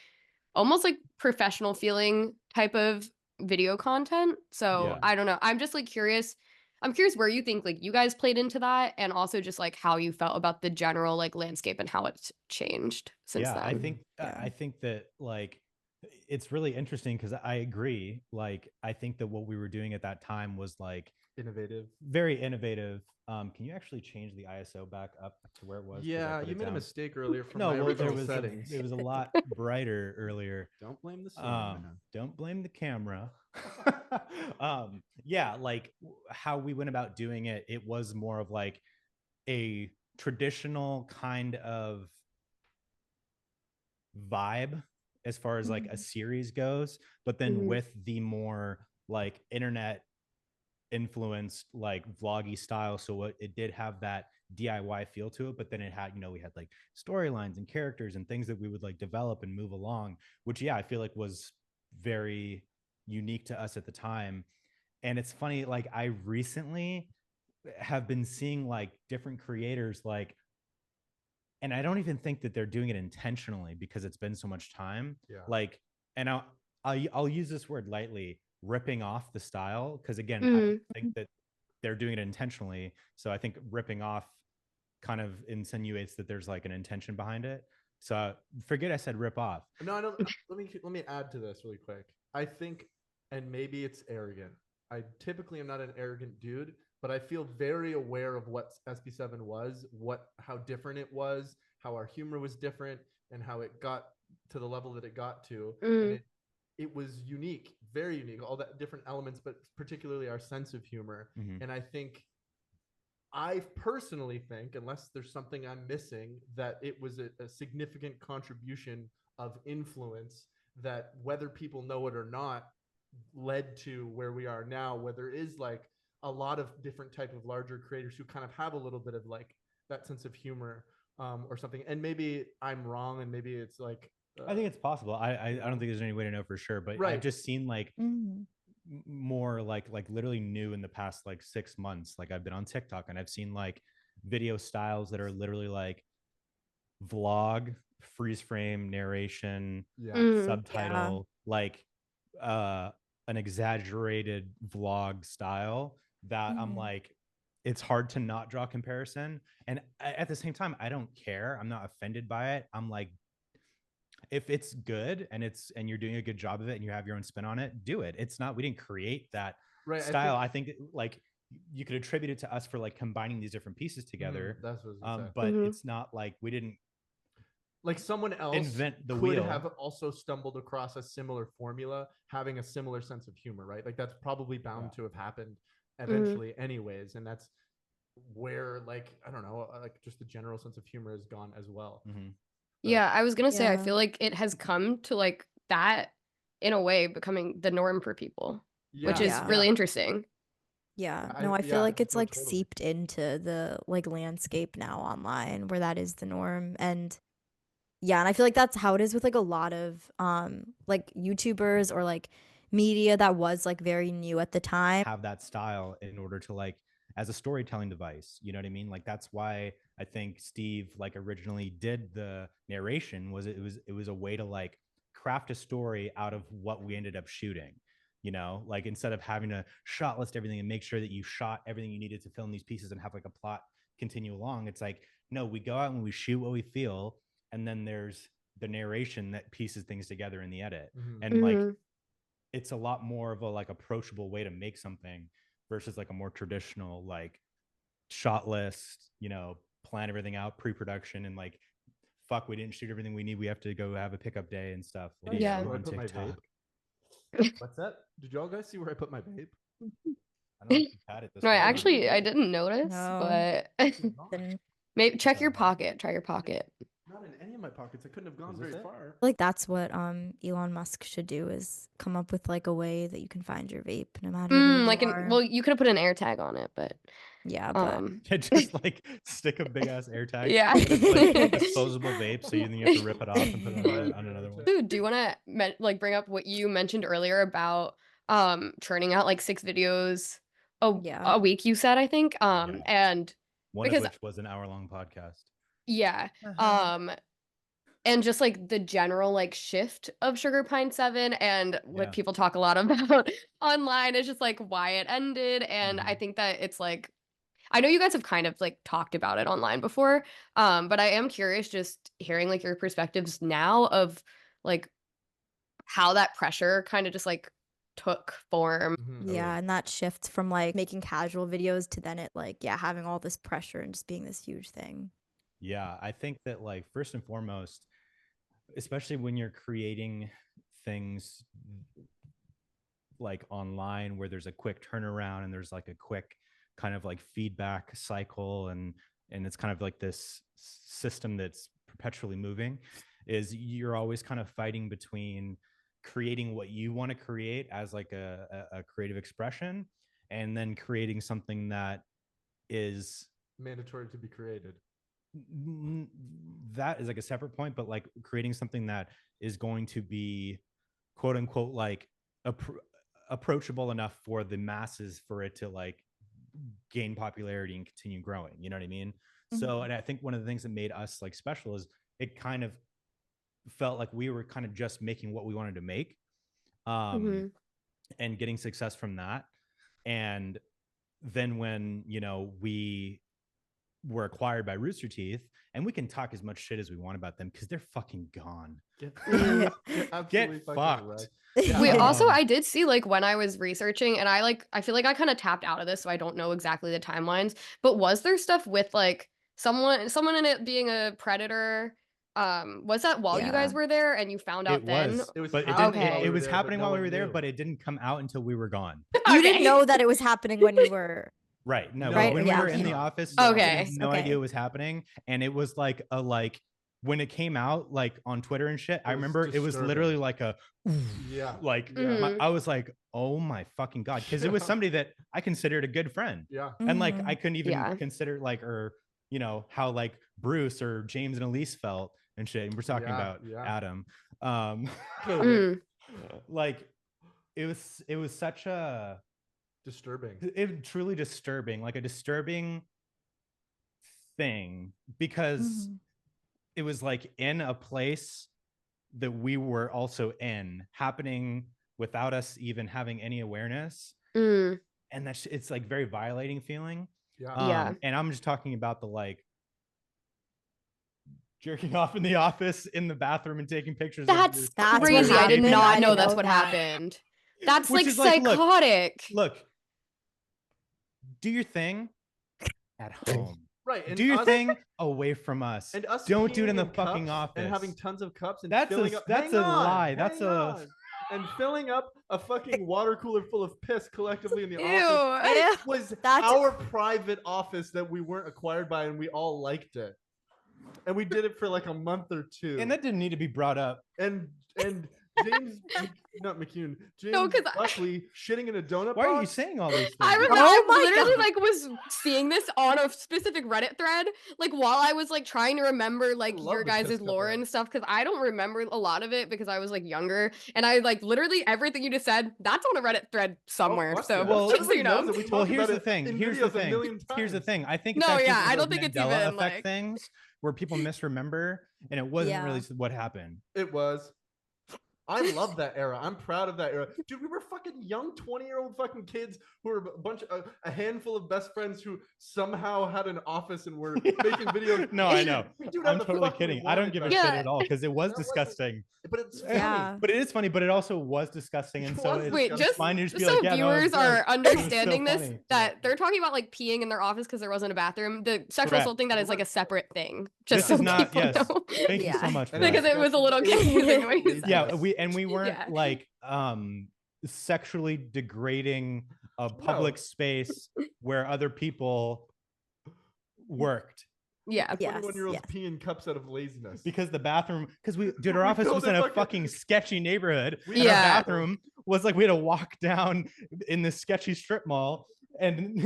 almost like professional feeling type of video content. So Yeah. I don't know. I'm just like curious. I'm curious where you think like you guys played into that and also just like how you felt about the general like landscape and how it's changed since Yeah, then. I think that like it's really interesting because I agree. Like I think that what we were doing at that time was like Innovative. very innovative. Can you actually change the ISO back up to where it was? 'Cause I Yeah, put you it made a down. mistake earlier from No, my well, original there settings. it was a lot brighter earlier. Don't blame the sun, man. Don't blame the camera. Yeah, like how we went about doing it, it was more of like a traditional kind of vibe as far as like a series goes, but then with the more like internet influenced like vloggy style. So what it did have that DIY feel to it, but then it had, we had like storylines and characters and things that we would like develop and move along, which I feel like was very unique to us at the time. And it's funny, like I recently have been seeing like different creators like, and I don't even think that they're doing it intentionally because it's been so much time. Yeah. Like, and I'll use this word lightly, ripping off the style, because again, I don't think that they're doing it intentionally. So I think ripping off kind of insinuates that there's like an intention behind it. So forget I said rip off. No, I don't. Let me add to this really quick. I think, and maybe it's arrogant. I typically am not an arrogant dude, but I feel very aware of what SB7 was, how different it was, how our humor was different, and how it got to the level that it got to. And it was unique, very unique, all that different elements, but particularly our sense of humor. And I personally think, unless there's something I'm missing, that it was a significant contribution of influence that, whether people know it or not, led to where we are now, where there is like a lot of different type of larger creators who kind of have a little bit of like that sense of humor or something. And maybe I'm wrong, and maybe it's like I think it's possible. I don't think there's any way to know for sure, but Right. I've just seen like more like literally new in the past like 6 months. Like I've been on TikTok and I've seen like video styles that are literally like vlog, freeze frame, narration, subtitle, like an exaggerated vlog style that I'm like, it's hard to not draw comparison. And at the same time, I don't care. I'm not offended by it. I'm like, if it's good and you're doing a good job of it and you have your own spin on it, do it. It's not, we didn't create that style. I think like you could attribute it to us for like combining these different pieces together. That's what I was but it's not like we didn't like someone else invent the could wheel. have also stumbled across a similar formula, having a similar sense of humor, right? Like that's probably bound to have happened eventually anyways. And that's where, like, I don't know, like just the general sense of humor has gone as well. Yeah, I was gonna say, I feel like it has come to like that in a way becoming the norm for people, which is really interesting. No, I feel like it's like seeped into the like landscape now online where that is the norm. And and I feel like that's how it is with like a lot of like YouTubers or like media that was like very new at the time. Have that style in order to like as a storytelling device, you know what I mean? Like that's why I think Steve like originally did the narration, was it was a way to like craft a story out of what we ended up shooting. Like instead of having to shot list everything and make sure that you shot everything you needed to film these pieces and have like a plot continue along, it's like, no, we go out and we shoot what we feel, and then there's the narration that pieces things together in the edit. And like it's a lot more of a like approachable way to make something versus like a more traditional like shot list, plan everything out pre-production and like, fuck, we didn't shoot everything we need, we have to go have a pickup day and stuff. Yeah. On TikTok. What's that? Did y'all guys see where I put my vape? I don't know if you've had it this No, way. I didn't notice, but maybe check your pocket. Try your pocket. Not in any of my pockets. I couldn't have gone very far. Like that's what Elon Musk should do, is come up with like a way that you can find your vape no matter where you Like are. well, you could have put an air tag on it, but just like stick a big ass air tag. Yeah. Like disposable vape, so you have to rip it off and put it on another one. Dude, do you want to like bring up what you mentioned earlier about churning out like 6 videos a week? You said, I think, and one of which was an hour-long podcast. Yeah. And just like the general like shift of Sugar Pine 7 and what people talk a lot about online is just like why it ended. And I think that it's like, I know you guys have kind of like talked about it online before, but I am curious just hearing like your perspectives now of like how that pressure kind of just like took form. And that shift from like making casual videos to then it like having all this pressure and just being this huge thing. Yeah, I think that like first and foremost, especially when you're creating things like online where there's a quick turnaround and there's like a quick kind of like feedback cycle and it's kind of like this system that's perpetually moving. is you're always kind of fighting between creating what you want to create as like a creative expression, and then creating something that is mandatory to be created. That is like a separate point, but like creating something that is going to be quote unquote like approachable enough for the masses for it to like gain popularity and continue growing. You know what I mean? So, and I think one of the things that made us like special is it kind of felt like we were kind of just making what we wanted to make, and getting success from that. And then when, you know, we were acquired by Rooster Teeth, and we can talk as much shit as we want about them because they're fucking gone. Get fucked. Yeah. Wait, also I did see like when I was researching, and I feel like I kind of tapped out of this, so I don't know exactly the timelines, but was there stuff with like someone in it being a predator? Was that while you guys were there and you found out then? It was, but it was happening while we were there, but it didn't come out until we were gone. You didn't know that it was happening when you were right. No, right? when we were in the office, we had no idea what was happening. And it was like when it came out like on Twitter and shit, I remember it was literally like a I was like, oh my fucking God. Because it was somebody that I considered a good friend. Yeah. And like I couldn't even consider like, or you know, how like Bruce or James and Elise felt and shit. And we're talking about Adam. Like it was such a truly disturbing, like a disturbing thing, because it was like in a place that we were also in, happening without us even having any awareness. And that's, it's like very violating feeling. And I'm just talking about the like jerking off in the office, in the bathroom, and taking pictures. That's crazy. I did not know that's what happened. That's like psychotic. Look, do your thing at home. Right. And do your thing away from us. And us don't do it in the fucking office. And having tons of cups and that's filling up. That's a lie. That's a and filling up a fucking water cooler full of piss collectively in the office. It was our private office that we weren't acquired by, and we all liked it. And we did it for like a month or two. And that didn't need to be brought up. And James, not McCune, James Buckley shitting in a donut box. Why are you saying all these things? I remember I literally like was seeing this on a specific Reddit thread, like while I was like trying to remember like your guys' lore and stuff, because I don't remember a lot of it because I was like younger, and I like literally everything you just said, that's on a Reddit thread somewhere. Just so you know. Well, here's the thing. Here's the thing. I think I don't think it's even like things where people misremember, and it wasn't really what happened. It was. I love that era. I'm proud of that era. Dude, we were fucking young 20-year-old fucking kids who were a handful of best friends who somehow had an office and were making videos. No, I know. I'm totally kidding. I don't give a shit at all because it was disgusting. But it's funny. But it is funny, but it also was disgusting. And so wait, just fine to so viewers are understanding so this, that they're talking about like peeing in their office because there wasn't a bathroom. The sexual assault thing, that is like a separate thing. Just so people know. Thank you so much. Because it was a little confusing. We weren't like sexually degrading a public space where other people worked. Yeah. 21-year-olds peeing cups out of laziness. Because the bathroom, our office was in a fucking sketchy neighborhood. And our bathroom was like, we had to walk down in this sketchy strip mall and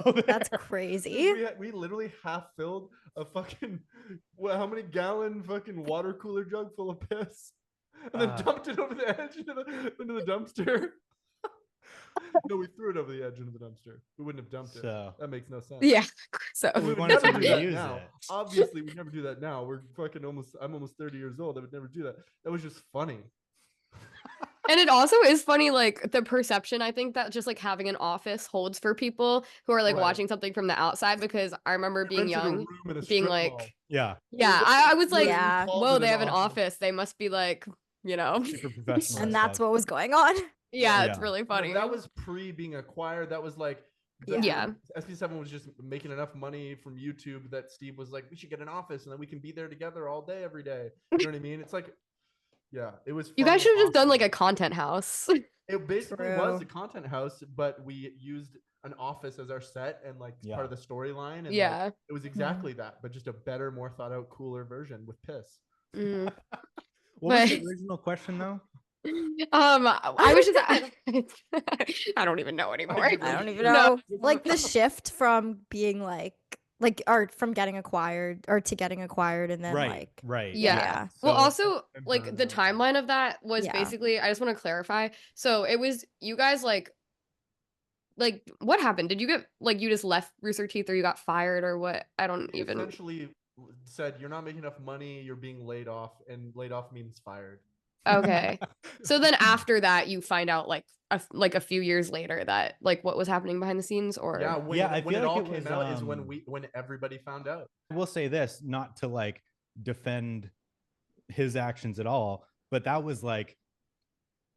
go there. That's crazy. We literally half filled a fucking, how many gallon fucking water cooler jug full of piss, and then dumped it over the edge into the dumpster. No, we threw it over the edge into the dumpster. We wouldn't have dumped it. That makes no sense. Yeah. So we wanted to reuse it. Obviously, we never do that now. We're fucking I'm almost 30 years old. I would never do that. That was just funny. And it also is funny, like the perception I think that just like having an office holds for people who are like watching something from the outside, because I remember being young, being like, I was like, whoa, they have an office. They must be like, you know, super professional. And that's what was going on. Yeah, it's really funny. That was pre being acquired. That was like, SB7 was just making enough money from YouTube that Steve was like, we should get an office and then we can be there together all day, every day. You know what I mean? It's like, it was. You guys should have just done like a content house. It basically was a content house, but we used an office as our set and like part of the storyline. And like, it was exactly that, but just a better, more thought out, cooler version with piss. Mm. What was But- the original question though? I was just I don't even know anymore. I don't even No. know. Like the shift from being like or from getting acquired or to getting acquired and then Right, like right. Yeah. So- Well, also, And like the burnout. timeline of that was Yeah. basically, I just want to clarify. So it was you guys like what happened? Did you get like you just left Rooster Teeth or you got fired or what? I don't He even. essentially said you're not making enough money, you're being laid off, and laid off means fired. Okay. So then after that, you find out like a few years later that like what was happening behind the scenes or Yeah, when Yeah, I when feel it like all it came was, out is when everybody found out. I will say this, not to like defend his actions at all, but that was like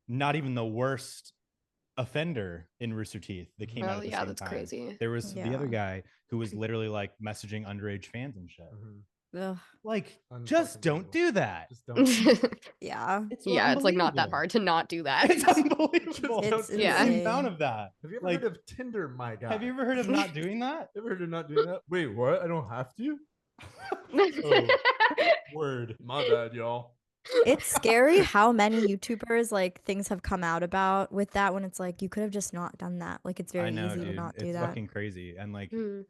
not even the worst offender in Rooster Teeth that came out Oh at the yeah, same that's time. crazy. There was the Yeah. other guy who was literally like messaging underage fans and shit. ugh, Like, Unfucking just don't believable. do that. Just don't. yeah. It's Yeah, it's like not that unbelievable. hard to not do that. It's unbelievable. Just It's don't do Yeah. The it. amount insane. of that. Have you ever Like, heard of Tinder, my guy? have you ever heard of not doing that? Ever heard of not doing that? Wait, what? I don't have to? Word. My bad, y'all. It's scary how many YouTubers like things have come out about with that when it's like you could have just not done that. Like it's very I know, easy to dude. not do It's that. fucking crazy. And like, Hmm.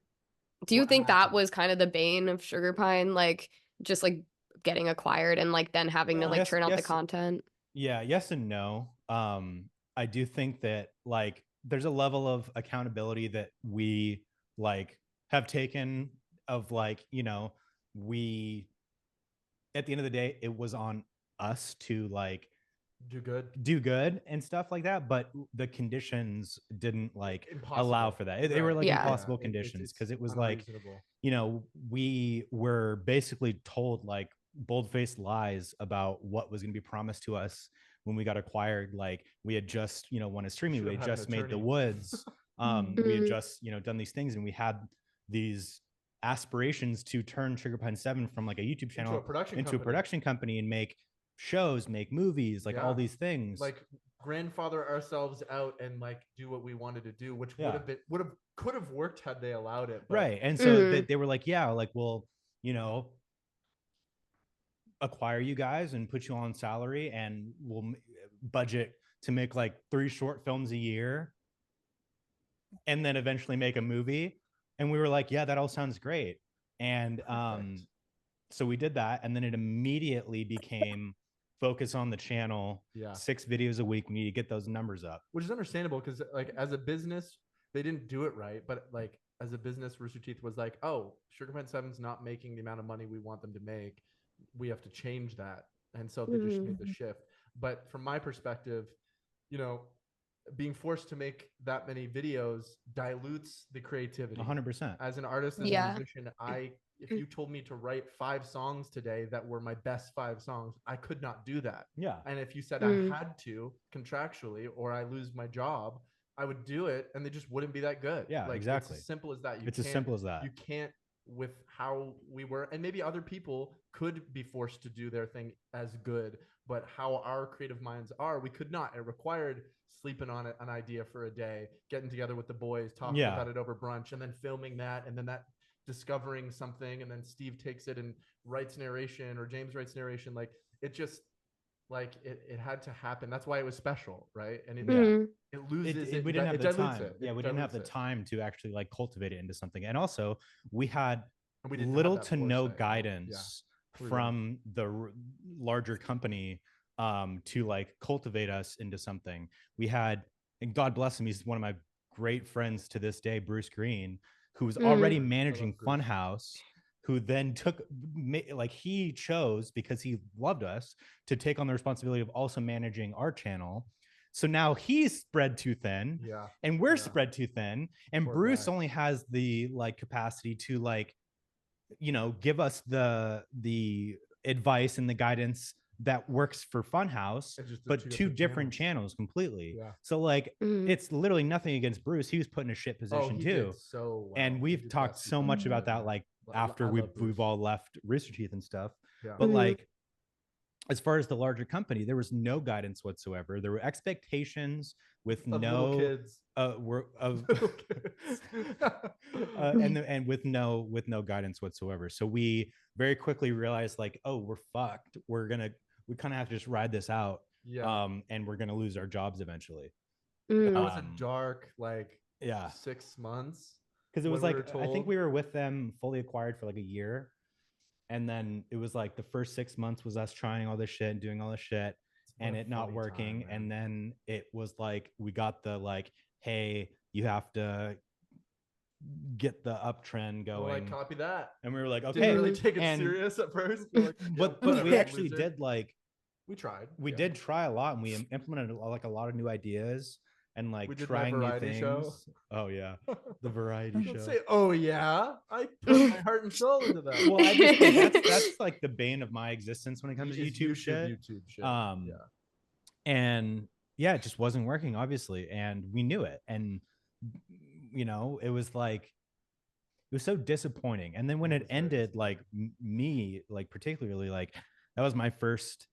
Do you What think that happened? was kind of the bane of Sugar Pine, like just like getting acquired and like then having to like Yes, turn out the yes. content? yeah, yes and no. I do think that like there's a level of accountability that we like have taken of like, we at the end of the day, it was on us to like Do good. do good and stuff like that, but the conditions didn't like allow Impossible. for that. They were Right. like Yeah. impossible It's- conditions because it's it was like, unreasonable. we were basically told like bold-faced lies about what was going to be promised to us when we got acquired. Like we had just, won a streaming, we Should've had had an just made The attorney. Woods. We had Mhm. just, done these things, and we had these aspirations to turn Sugar Pine 7 from like a YouTube channel Into a production into a company. production company and make shows, make movies, like all Yeah. these things. Like grandfather ourselves out and like do what we wanted to do, which Yeah. could have worked had they allowed it. But Right. And so Mhm. they were like, yeah, like we'll, acquire you guys and put you on salary, and we'll budget to make like 3 short films a year and then eventually make a movie. And we were like, yeah, that all sounds great. And Perfect. so we did that, and then it immediately became focus on the channel, Yeah. 6 videos a week. We need to get those numbers up. Which is understandable because like as a business, they didn't do it right. But like as a business, Rooster Teeth was like, oh, Sugar Pine 7's not making the amount of money we want them to make. We have to change that. And so they just made the shift. But from my perspective, being forced to make that many videos dilutes the creativity. 100%. As an artist, as Yeah. a musician, if you told me to write 5 songs today that were my best 5 songs, I could not do that. Yeah. And if you said Mm. I had to contractually or I lose my job, I would do it, and they just wouldn't be that good. Yeah, like, exactly. It's as simple as that. It's as simple as that. You can't with how we were, and maybe other people could be forced to do their thing as good, but how our creative minds are, we could not. It required sleeping on an idea for a day, getting together with the boys, talking Yeah. about it over brunch, and then filming that, and then that discovering something, and then Steve takes it and writes narration, or James writes narration. Like it just like it had to happen. That's why it was special, right? And it, Mhm. it loses it. We didn't have it the dilutes time. it. Yeah, It we didn't have the dilutes it. time to actually like cultivate it into something. And also, we had And we didn't have little that to no foresight. guidance We were from the larger company to like cultivate us into something. We had, and God bless him, he's one of my great friends to this day, Bruce Green, who was already I love managing Bruce. Funhouse, who then he chose, because he loved us, to take on the responsibility of also managing our channel. So now he's spread too thin, Yeah. and we're Yeah. spread too thin, and Poor Bruce guy. only has the like capacity to like, give us the advice and the guidance that works for Funhouse, It's just the but two different channels completely. Yeah. So like, Mhm. it's literally nothing against Bruce. He was put in a shit position he too. did so well. And He we've did talked that so super much about well, that, man. like I after love we've Bruce. all left Rooster Teeth and stuff. Yeah. But Mhm. like, as far as the larger company, there was no guidance whatsoever. There were expectations with Of no little kids. were of Little kids. and with no guidance whatsoever. So we very quickly realized like, oh, we're fucked. We kind of have to just ride this out. Yeah. And we're gonna lose our jobs eventually. Mm. That was a Um, dark like yeah, 6 months. because it was when we like were I think told. we were with them fully acquired for like a year, and then it was like the first 6 months was us trying all this shit and doing all this shit What and a it not funny working. time, man. And then it was like we got the like, hey, you have to get the uptrend We're like, going. copy that. And we were like, Didn't okay. really take it And serious at first. We're like, yeah, but we whatever, actually loser. did like We tried. we yeah. did try a lot, and we implemented like a lot of new ideas and like We did my trying new variety things. show. Oh yeah, the variety Don't show. say, oh yeah, I put my heart and soul into that. Well, I just think that's like the bane of my existence when it comes to It's YouTube shit. YouTube shit. Yeah. And yeah, it just wasn't working, obviously, and we knew it. And it was like it was so disappointing. And then when it ended, like me, like particularly, like that was my first,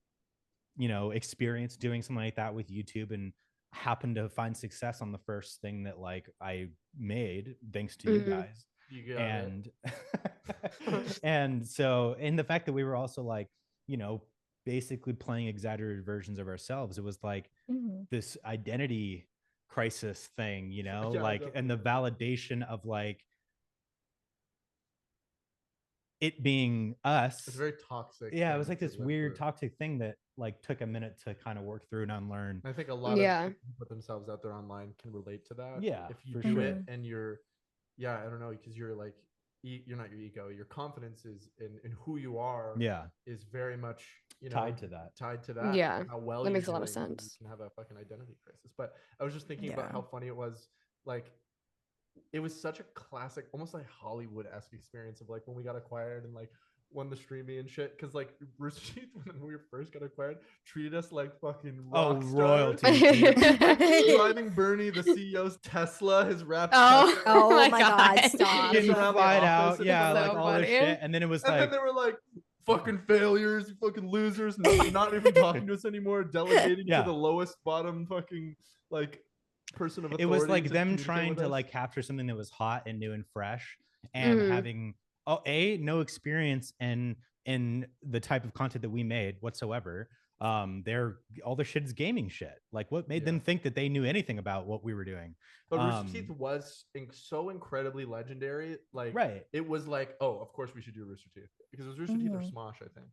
experience doing something like that with YouTube, and happened to find success on the first thing that like I made thanks to you guys. You got And and so, and the fact that we were also like, basically playing exaggerated versions of ourselves, it was like this identity crisis thing, like, and the validation of like it being us. It's very toxic. Yeah, it was like this weird toxic thing that like took a minute to kind of work through and unlearn. I think a lot of people who put themselves out there online can relate to that. Yeah, if you for do sure. it and you're, I don't know, because you're like, you're not your ego. Your confidence is in who you are. Yeah, is very much tied to that. Yeah, how well that you're makes a lot of doing, sense. You can have a fucking identity crisis. But I was just thinking about how funny it was. Like, it was such a classic, almost like Hollywood-esque experience of like when we got acquired and like won the streaming and shit. Because like Rooster Teeth, when we first got acquired, treated us like fucking rock stars. Royalty. Driving Bernie, the CEO's Tesla, his rap. Oh my God, stop. Getting around the flied office out, yeah, so like all this funny. shit. And then it was And like, then they were like, fucking failures, you fucking losers, not even talking to us anymore, delegating to the lowest bottom fucking like person of authority. It was like them trying to like capture something that was hot and new and fresh, and having no experience in the type of content that we made whatsoever. They're all the shit is gaming shit. Like, what made them think that they knew anything about what we were doing? But Rooster Teeth was so incredibly legendary. Like, it was like, oh, of course we should do Rooster Teeth, because it was Rooster Teeth or Smosh, I think.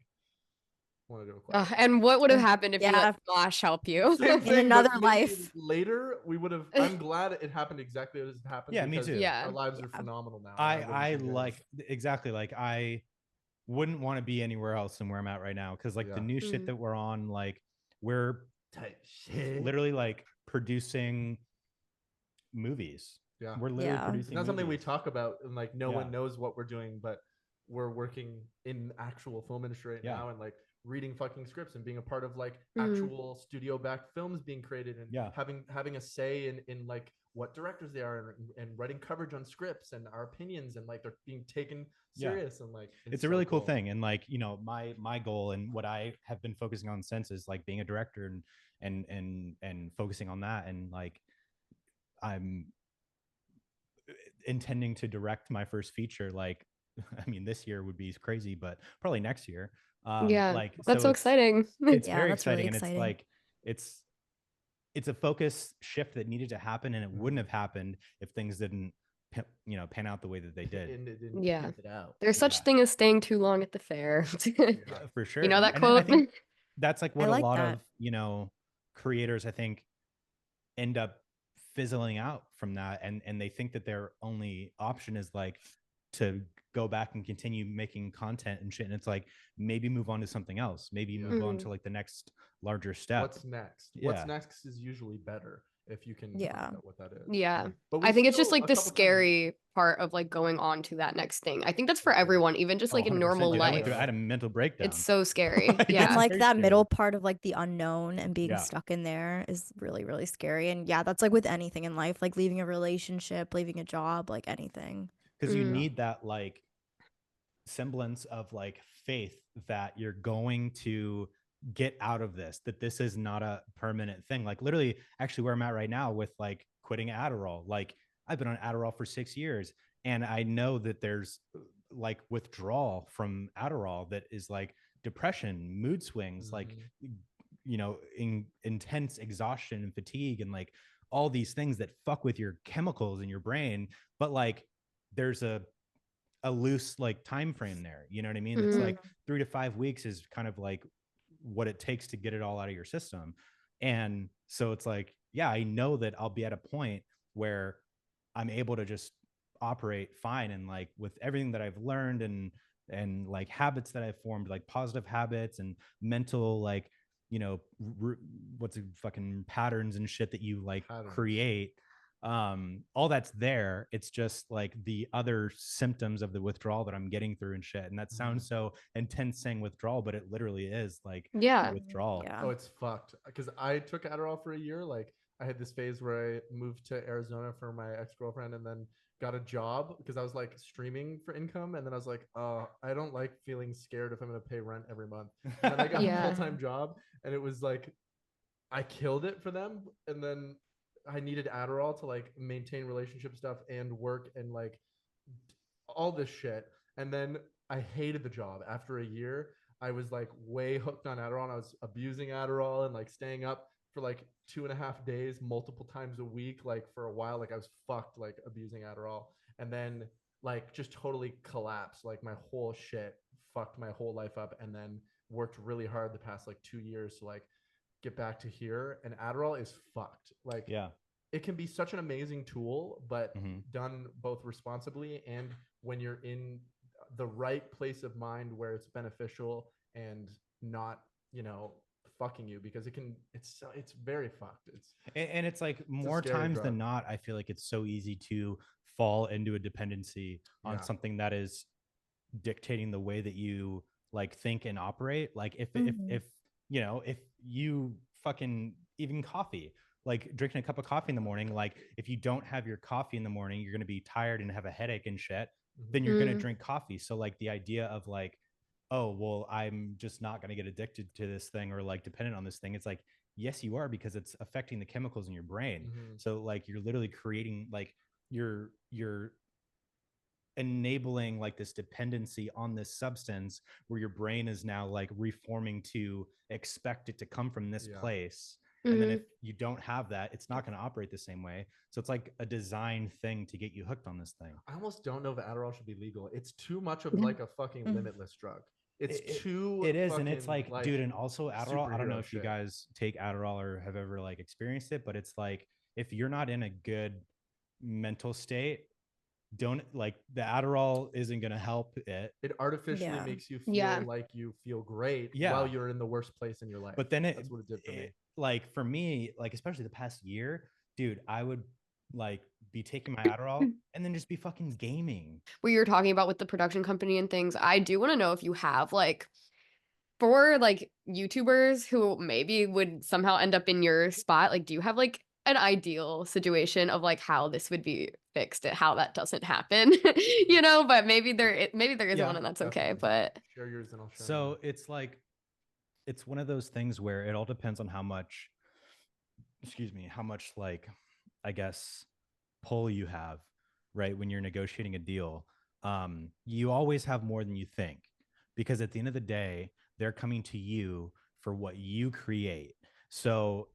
Wanted to acquire. And what would have happened if you let Smosh help you? In another life. Later, we would have. I'm glad it happened exactly as it happened. Yeah, me too. Yeah, our lives are phenomenal now. I like exactly like I wouldn't want to be anywhere else than where I'm at right now, because like the new shit that we're on, like we're literally like producing movies. Yeah, we're literally producing. It's not something we talk about, and like no one knows what we're doing, but we're working in actual film industry right now, and like reading fucking scripts and being a part of like actual studio backed films being created, and having a say in like what directors they are, and writing coverage on scripts and our opinions, and like they're being taken serious, and like it's a really cool thing. And like, my goal and what I have been focusing on since is like being a director and focusing on that, and like I'm intending to direct my first feature. Like, I mean, this year would be crazy, but probably next year. Like that's so exciting. It's very exciting, and it's like it's a focus shift that needed to happen, and it wouldn't have happened if things didn't pan out the way that they did. There's such thing as staying too long at the fair. For sure. You know that and quote? I think that's like what like a lot that. of creators, I think, end up fizzling out from that, and they think that their only option is like to go back and continue making content and shit, and it's like maybe move on to something else, maybe move on to like the next larger step. What's next? What's next is usually better, if you can find out what that is. But I think it's just like the scary part of like going on to that next thing. I think that's for everyone, even just like in normal dude, life. I had a mental breakdown. It's so scary. And like that scary. middle part of like the unknown and being stuck in there is really, really scary. And that's like with anything in life, like leaving a relationship, leaving a job, like anything. Because you need that like semblance of like faith that you're going to get out of this, that this is not a permanent thing. Like literally, actually, where I'm at right now with like quitting Adderall, like I've been on Adderall for 6 years, and I know that there's like withdrawal from Adderall that is like depression, mood swings, like intense exhaustion and fatigue, and like all these things that fuck with your chemicals in your brain. But like there's a loose like time frame there, you know what I mean? It's like 3 to 5 weeks is kind of like what it takes to get it all out of your system. And so it's like, yeah, I know that I'll be at a point where I'm able to just operate fine, and like with everything that I've learned and like habits that I've formed, like positive habits and mental like, what's it, fucking patterns and shit that you like create, all that's there. It's just like the other symptoms of the withdrawal that I'm getting through and shit. And that sounds so intense saying withdrawal, but it literally is like withdrawal. Yeah. Oh, it's fucked. Because I took Adderall for a year. Like I had this phase where I moved to Arizona for my ex-girlfriend and then got a job because I was like streaming for income. And then I was like, I don't like feeling scared if I'm going to pay rent every month. And then I got a full-time job, and it was like, I killed it for them. And then I needed Adderall to like maintain relationship stuff and work and like all this shit. And then I hated the job. After a year, I was like way hooked on Adderall, and I was abusing Adderall and like staying up for like 2.5 days, multiple times a week, like for a while. Like I was fucked, like abusing Adderall. And then like just totally collapsed. Like my whole shit fucked my whole life up. And then worked really hard the past like 2 years to like get back to here. And Adderall is fucked. Like, yeah, it can be such an amazing tool, but done both responsibly and when you're in the right place of mind where it's beneficial and not, fucking you, because it's very fucked. And it's like more times than not, I feel like it's so easy to fall into a dependency on something that is dictating the way that you like think and operate. Like if you fucking, even coffee, like drinking a cup of coffee in the morning, like if you don't have your coffee in the morning, you're going to be tired and have a headache and shit, then you're going to drink coffee. So like the idea of like, oh, well, I'm just not going to get addicted to this thing or like dependent on this thing. It's like, yes, you are, because it's affecting the chemicals in your brain. So like you're literally creating like you're enabling like this dependency on this substance where your brain is now like reforming to expect it to come from this place. And then if you don't have that, it's not going to operate the same way. So it's like a design thing to get you hooked on this thing. I almost don't know if Adderall should be legal. It's too much of like a fucking limitless drug. It's too. It is, and it's like, dude, and also Adderall. I don't know if you guys take Adderall or have ever like experienced it, but it's like if you're not in a good mental state, don't like the Adderall isn't going to help it. It artificially makes you feel like you feel great while you're in the worst place in your life. But then that's what it did for me. Like for me, like especially the past year, dude, I would like be taking my Adderall and then just be fucking gaming. What you're talking about with the production company and things, I do want to know if you have like, for like YouTubers who maybe would somehow end up in your spot, like do you have like an ideal situation of like how this would be fixed and how that doesn't happen? But maybe there isn't one, and that's definitely okay. But share yours and I'll share so mine. it's like, it's one of those things where it all depends on how much like, I guess, pull you have, right? When you're negotiating a deal, you always have more than you think, because at the end of the day, they're coming to you for what you create. So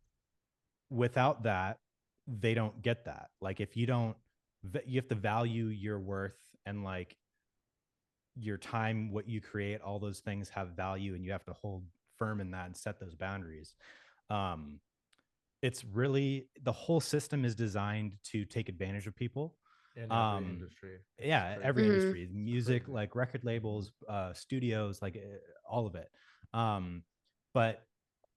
without that, they don't get that. Like if you don't, you have to value your worth and like your time, what you create, all those things have value, and you have to hold firm in that and set those boundaries. It's really, the whole system is designed to take advantage of people in every industry. Every industry, music, like record labels, studios, like all of it. But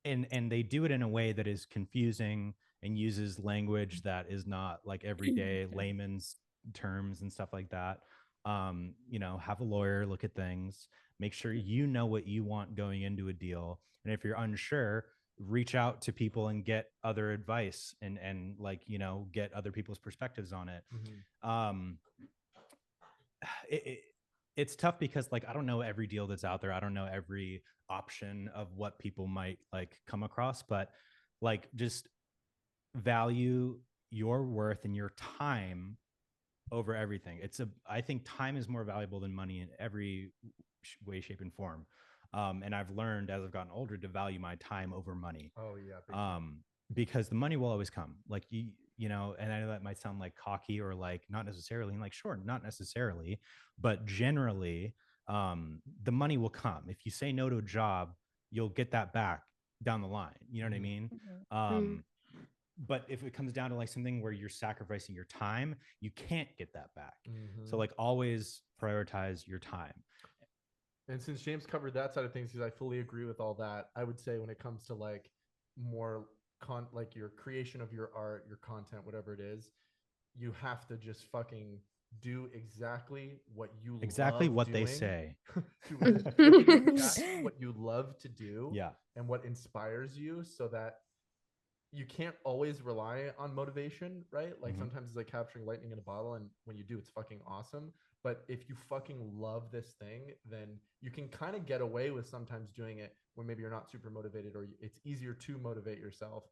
and they do it in a way that is confusing and uses language that is not like everyday layman's terms and stuff like that. Have a lawyer look at things, make sure you know what you want going into a deal, and if you're unsure, reach out to people and get other advice and like get other people's perspectives on it. it's tough because like I don't know every deal that's out there. I don't know every option of what people might like come across, but like just value your worth and your time over everything. I think time is more valuable than money in every way, shape, and form. And I've learned as I've gotten older to value my time over money. Oh yeah. Big time. Because the money will always come. Like you know, and I know that might sound like cocky or like not necessarily. And like, sure, not necessarily, but generally, the money will come. If you say no to a job, you'll get that back down the line. You know what I mean? Mm. But if it comes down to like something where you're sacrificing your time, you can't get that back. So Mhm. like always prioritize your time. And since James covered that side of things, because I fully agree with all that, I would say when it comes to like more like your creation of your art, your content, whatever it is, you have to just fucking do exactly what you Exactly love what they doing. say. Do freaking exactly what you love to do Yeah. and what inspires you, so that you can't always rely on motivation, right? Like sometimes it's like capturing lightning in a bottle, and when you do, it's fucking awesome. But if you fucking love this thing, then you can kind of get away with sometimes doing it when maybe you're not super motivated, or it's easier to motivate yourself.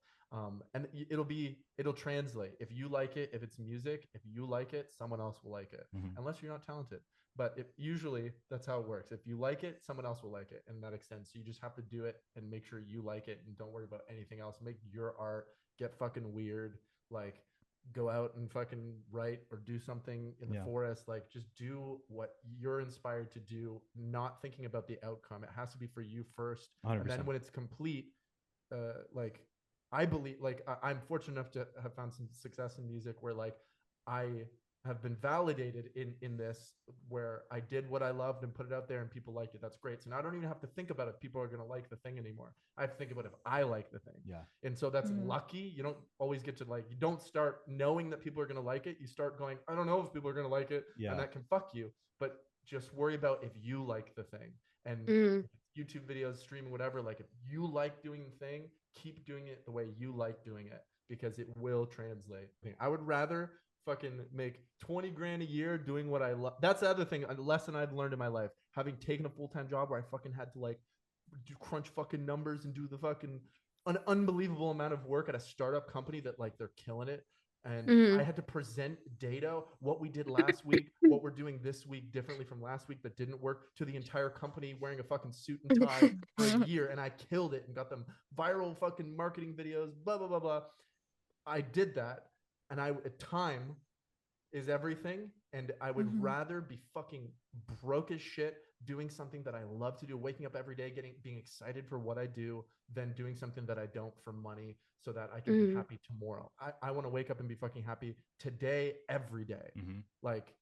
And it'll translate. If you like it, if it's music, if you like it, someone else will like it, unless you're not talented. But usually that's how it works. If you like it, someone else will like it, and that extends. So you just have to do it and make sure you like it, and don't worry about anything else. Make your art, get fucking weird, like go out and fucking write or do something in the forest. Like just do what you're inspired to do, not thinking about the outcome. It has to be for you first, 100%. and then when it's complete, like I believe, like I'm fortunate enough to have found some success in music where like I have been validated in this, where I did what I loved and put it out there and people liked it. That's great. So now I don't even have to think about if people are going to like the thing anymore. I have to think about if I like the thing. Yeah. And so that's lucky. You don't always get to like, you don't start knowing that people are going to like it. You start going, I don't know if people are going to like it. Yeah. And that can fuck you. But just worry about if you like the thing. And YouTube videos, streaming, whatever, like if you like doing the thing, keep doing it the way you like doing it, because it will translate. I would rather fucking make 20 grand a year doing what I love. That's the other thing, a lesson I've learned in my life, having taken a full-time job where I fucking had to like crunch fucking numbers and do the fucking an unbelievable amount of work at a startup company that like they're killing it. And I had to present data, what we did last week, what we're doing this week differently from last week that didn't work, to the entire company, wearing a fucking suit and tie for a year. And I killed it and got them viral fucking marketing videos, blah, blah, blah, blah. I did that. And time is everything. And I would rather be fucking broke as shit doing something that I love to do, waking up every day, being excited for what I do, than doing something that I don't for money so that I can be happy tomorrow. I want to wake up and be fucking happy today, every day. Like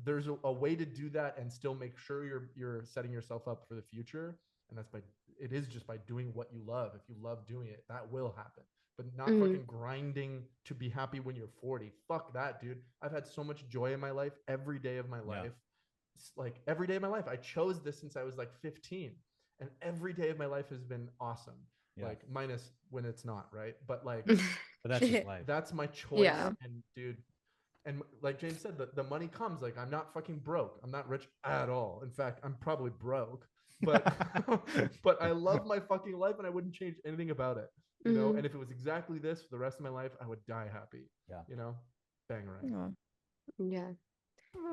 there's a way to do that and still make sure you're setting yourself up for the future. And it is just by doing what you love. If you love doing it, that will happen. But not fucking grinding to be happy when you're 40. Fuck that, dude. I've had so much joy in my life every day of my life. Like every day of my life. I chose this since I was like 15. And every day of my life has been awesome. Like minus when it's not, right? But like but that's just life. That's my choice. And dude, and like James said, the money comes. Like I'm not fucking broke. I'm not rich at all. In fact, I'm probably broke. But but I love my fucking life and I wouldn't change anything about it. You know, and if it was exactly this for the rest of my life, I would die happy. You know, bang right. Yeah.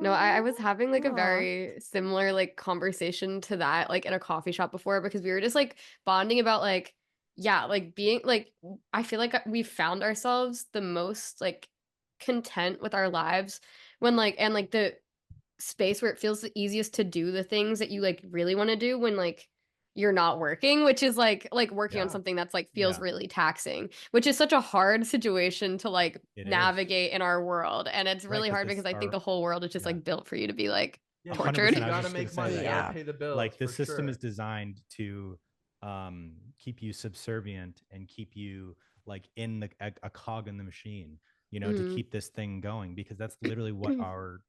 No, I was having like a very similar like conversation to that, like in a coffee shop before, because we were just like bonding about like, yeah, like being like, I feel like we found ourselves the most like content with our lives when like, and like the space where it feels the easiest to do the things that you like really want to do when like you're not working, which is like working on something that's like feels really taxing, which is such a hard situation to like navigate in our world. And it's really hard because I think the whole world is just like built for you to be like tortured. You gotta make money, you gotta pay the bills. Like the system is designed to keep you subservient and keep you like in a cog in the machine, you know, to keep this thing going, because that's literally what our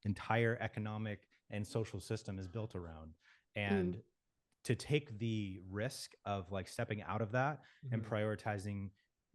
entire economic and social system is built around. And to take the risk of like stepping out of that and prioritizing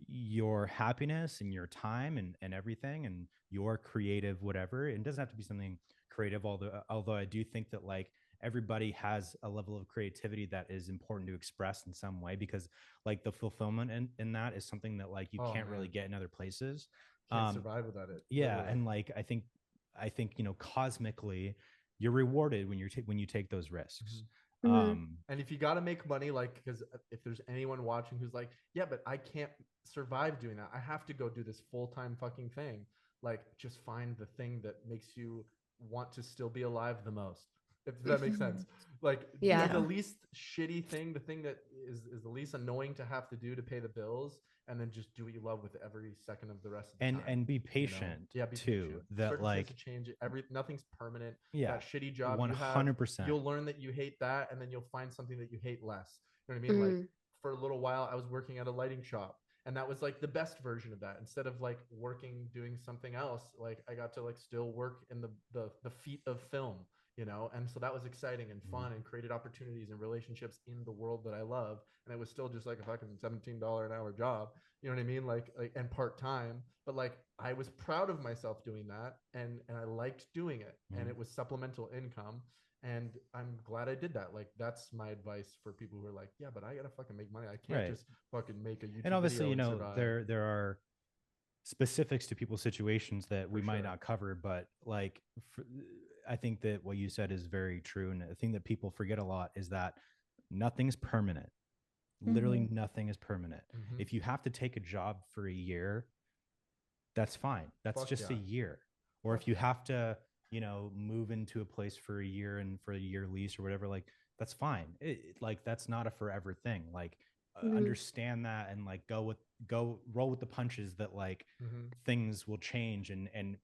your happiness and your time and everything and your creative whatever. It doesn't have to be something creative, although I do think that like everybody has a level of creativity that is important to express in some way, because like the fulfillment in that is something that like you Oh, can't really man. get in other places. Can't survive without it. Yeah, literally. and like I think you know, cosmically you're rewarded when you take those risks. Mhm. And if you got to make money, like, because if there's anyone watching who's like, yeah, but I can't survive doing that, I have to go do this full-time fucking thing, like, just find the thing that makes you want to still be alive the most, if that makes sense. Like, Yeah. do the least shitty thing, the thing that is the least annoying to have to do to pay the bills, and then just do what you love with every second of the rest of the time. And be you know? patient Yeah, be too, patient. that Circumstances like change. Nothing's permanent. yeah, That shitty job you have, 100%. you'll learn that you hate that, and then you'll find something that you hate less. You know what I mean? Like, Mhm. for a little while, I was working at a lighting shop, and that was like the best version of that. Instead of like working doing something else, like I got to like still work in the feat of film, you know. And so that was exciting and fun, and created opportunities and relationships in the world that I love. And it was still just like a fucking $17 an hour job, you know what I mean? Like and part-time, but like I was proud of myself doing that, and I liked doing it, and it was supplemental income. And I'm glad I did that. Like, that's my advice for people who are like, yeah, but I gotta fucking make money. I can't Right. just fucking make a YouTube And obviously, video you and know, survive. there are specifics to people's situations that we For might sure. not cover, but like I think that what you said is very true. And the thing that people forget a lot is that nothing's permanent. Literally nothing is permanent. Mhm. If you have to take a job for a year, that's fine. That's Fuck just a yeah. year. Or if Fuck you yeah. have to, you know, move into a place for a year and for a year lease or whatever, like that's fine. Like that's not a forever thing. Like Mhm. understand that, and like go roll with the punches that like Mhm. things will change, and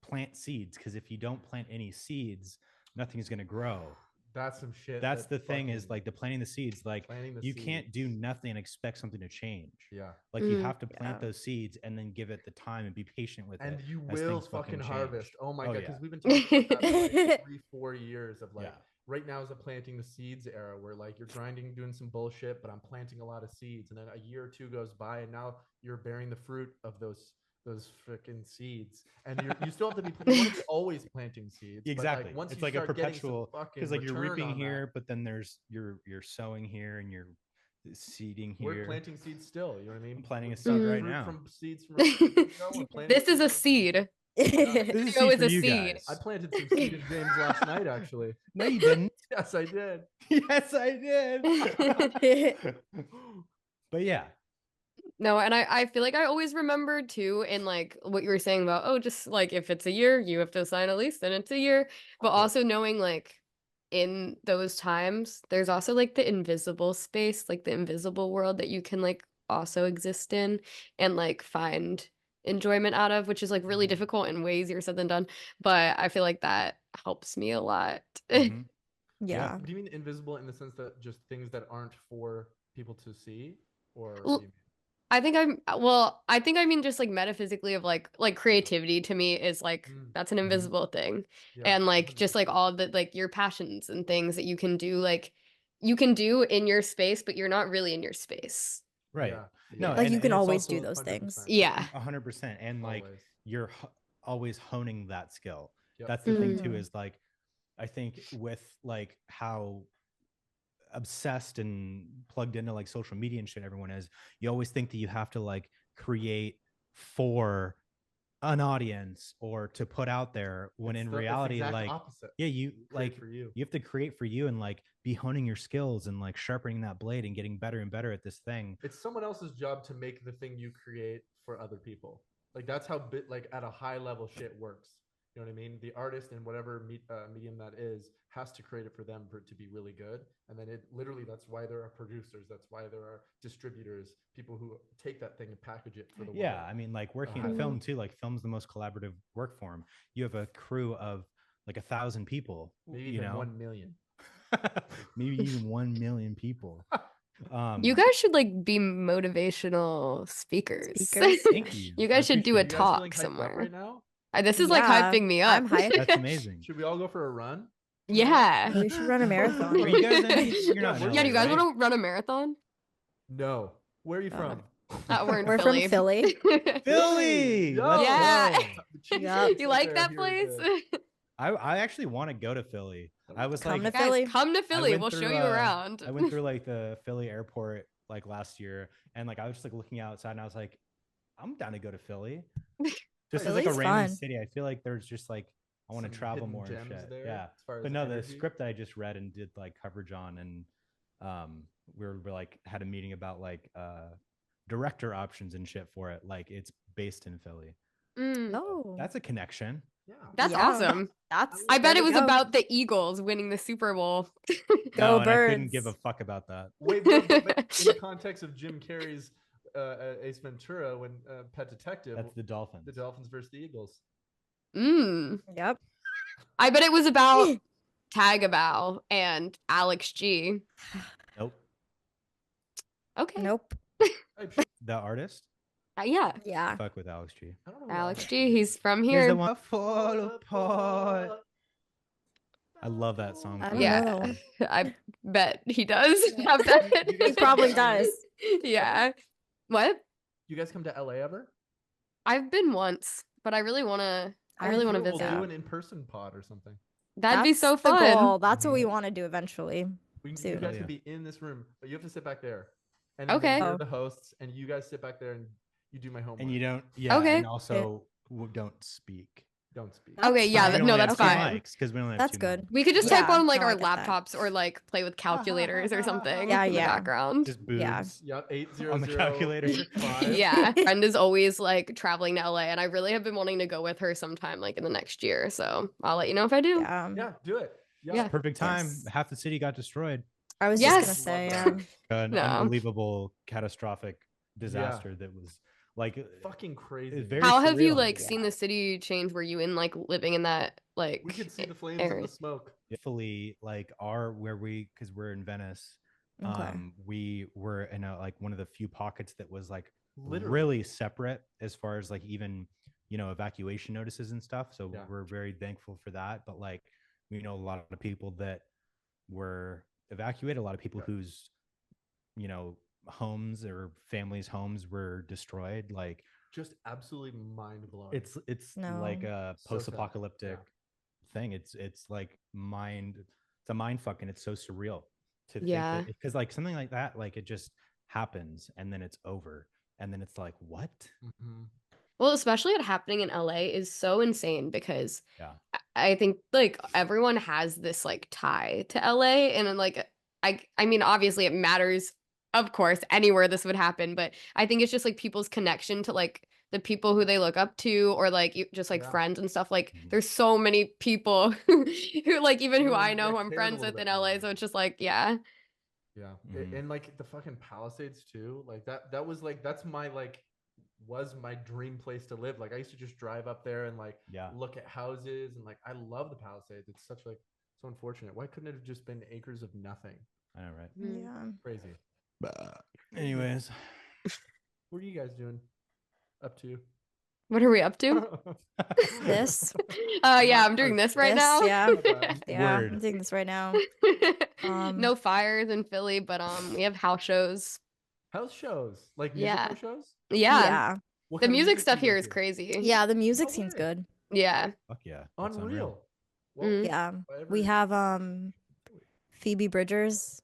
plant seeds, because if you don't plant any seeds, nothing's going to grow. That's some shit. That's that the thing, is fucking like the planting the seeds, like planting the you can't do seeds. nothing and expect something to change. Yeah. Like you Mhm. have to plant Yeah. those seeds and then give it the time and be patient with And it you as will things fucking change. harvest. Oh my Oh god, yeah. because we've been talking about that for like 3-4 years of like, Yeah. right now is a planting the seeds era, where like you're grinding, doing some bullshit, but I'm planting a lot of seeds, and then a year or two goes by, and now you're bearing the fruit of those freaking seeds, and you still have to be, you want to be always planting seeds. Exactly. But like once It's you like a start getting some perpetual, fucking because like you're return reaping on here, that, but then there's you're sowing here and you're seeding we're here. planting seeds still. You know what I mean? I'm planting a We've seed got right fruit now. from seeds from a couple years ago. We're planting This is a seeds from- seed. This is a Video seed is for a you seed. guys. I planted some seed in James last night, actually. No, you didn't. Yes, I did. Yes, I did. But yeah, No, and I feel like I always remembered too, in like what you were saying about, oh, just like if it's a year, you have to sign a lease, then it's a year. But also knowing like in those times, there's also like the invisible space, like the invisible world that you can like also exist in and like find enjoyment out of, which is like really difficult and way easier said than done. But I feel like that helps me a lot. mhm. Yeah. Do you mean invisible in the sense that just things that aren't for people to see, or what Well, do you mean? I think I think I mean just like metaphysically of like creativity to me is like that's an invisible thing. Yeah, And like just like 100%. all the like your passions and things that you can do like you can do in your space, but you're not really in your space. Right. Yeah, No, Like you and can it's always also do those things. 100%. Yeah. 100%, and like Always. you're always honing that skill. Yep. That's the thing too, Mhm. is like I think with like how obsessed and plugged into like social media and shit everyone is, you always think that you have to like create for an audience or to put out there, when It's in the reality, exact like opposite. yeah, you Create like for you. you have to create for you and like be honing your skills and like sharpening that blade and getting better and better at this thing. It's someone else's job to make the thing you create for other people. Like that's how like at a high level shit works. You know what I mean? The artist in whatever medium that is has to create it for them for it to be really good. And then it literally, that's why there are producers. That's why there are distributors, people who take that thing and package it for the Yeah, world. I mean, like working high in level. film too, like film's the most collaborative work form. You have a crew of like 1,000 people, Maybe you even know, 1 million. maybe even 1 million people. You guys should like be motivational speakers. Speakers? Thank you. You I guys should do a appreciate You guys feeling talk hyped up somewhere. right now? This is like Yeah, hyping me up. I'm hyped. That's amazing. Should we all go for a run? Yeah. We should run a marathon. Are you guys in? You're not in Yeah, Yeah, LA, do you guys right? want to run a marathon? No. Where are you from? We're in We're from Philly. Philly. Philly. Yo, Let's Yeah. go. The cheese Yeah. sticks You right like there, that here place? is it. I actually want to go to Philly. I was Come like, to Guys, Philly. come to Philly. went We'll show through, you around. I went through like the Philly airport like last year, and like I was just like looking outside, and I was like, I'm down to go to Philly. Just as like a Philly's random fun. city, I feel like there's just like I want to Some travel hidden more and gems shit. there Yeah, as far but as no, the energy. script I just read and did like coverage on, and we're like had a meeting about like director options and shit for it. Like it's based in Philly. Mm, Oh, That's a connection. Yeah. that's yeah. awesome. That's. I bet there it we was go. about the Eagles winning the Super Bowl. Go No, and I couldn't give a Birds. fuck about that. Wait, but in the context of Jim Carrey's Ace Ventura, when Pet Detective, That's the Dolphins. the Dolphins versus the Eagles. Yep. I bet it was about Tagabow and Alex G. Nope. Okay. Nope. The artist. Yeah. Yeah. Fuck with Alex G. I don't know who Alex Alex G. He's from Here's here. the one fall apart. I love that song. I from don't Yeah. know. I bet he does have that. You guys He probably come to LA? does. Yeah. What? You guys come to LA ever? I've been once, but I really want to. I really want to We'll visit. do an in-person pod or something. That'd be so That's the fun. goal. That's what we Mhm. want to do eventually. You Soon. guys Yeah. can be in this room, but you have to sit back there. And Okay. You're Oh. the hosts, and you guys sit back there and you do my homework. And you don't. Yeah. Okay. And also don't speak. don't speak. That's Okay, yeah, We fine. only no, have that's two fine. mics because we only have That's two good. mics. We could just type Yeah, on like no, I our get that. laptops or like play with calculators or something Yeah, in the yeah. background. Just boobs. Yeah. Yep, 800 On the calculator. Yeah, friend is always like traveling to LA, and I really have been wanting to go with her sometime like in the next year. So I'll let you know if I do. Yeah. Yeah, do it. Yeah. Perfect time. Yes. Half the city got destroyed. I was Yes. just gonna say. Love An No. unbelievable, catastrophic disaster that was like Fucking crazy. it's very How have you surreal. like seen the city change? Were you in like living in that like? We could see the flames and area? the smoke. Fully like where we because we're in Venice. Okay. We were in like one of the few pockets that was like Literally. really separate as far as like even evacuation notices and stuff. So Yeah. we're very thankful for that. But like we know a lot of people that were evacuated, a lot of people whose homes or families' homes were destroyed. Like Just absolutely mind blowing. it's No. like a So sad. post-apocalyptic thing. It's like it's a mind fuck, and it's so surreal to Yeah. think because like something like that, like it just happens and then it's over and then it's like what. Mhm. Well, especially it happening in LA is so insane because Yeah. I think like everyone has this like tie to LA, and then like I mean obviously it matters, of course, anywhere this would happen, but I think it's just like people's connection to like the people who they look up to, or like just like Yeah. friends and stuff. Like Mhm. there's so many people who like even who Really, I know yeah, who I'm cares a friends little with in bit LA, more. so it's just like yeah. Yeah. Mhm. And like the fucking Palisades too. Like that was like that's my like was my dream place to live. Like I used to just drive up there and like Yeah. look at houses and like I love the Palisades. It's such like so unfortunate. Why couldn't it have just been acres of nothing? I know, right? Yeah. Crazy. Anyways, What are you guys doing up to? What are we up to? This. Yeah, I'm doing this right This, now. yeah. Yeah. Word. I'm doing this right now. No fires in Philly, but we have house shows. House shows, like Yeah. musical shows. Yeah. Yeah. What The kind of music do stuff you here go is to? crazy. Yeah. The music No seems way. good. Yeah. fuck yeah. That's Unreal. Mhm. Yeah. if I We ever- have Phoebe Bridgers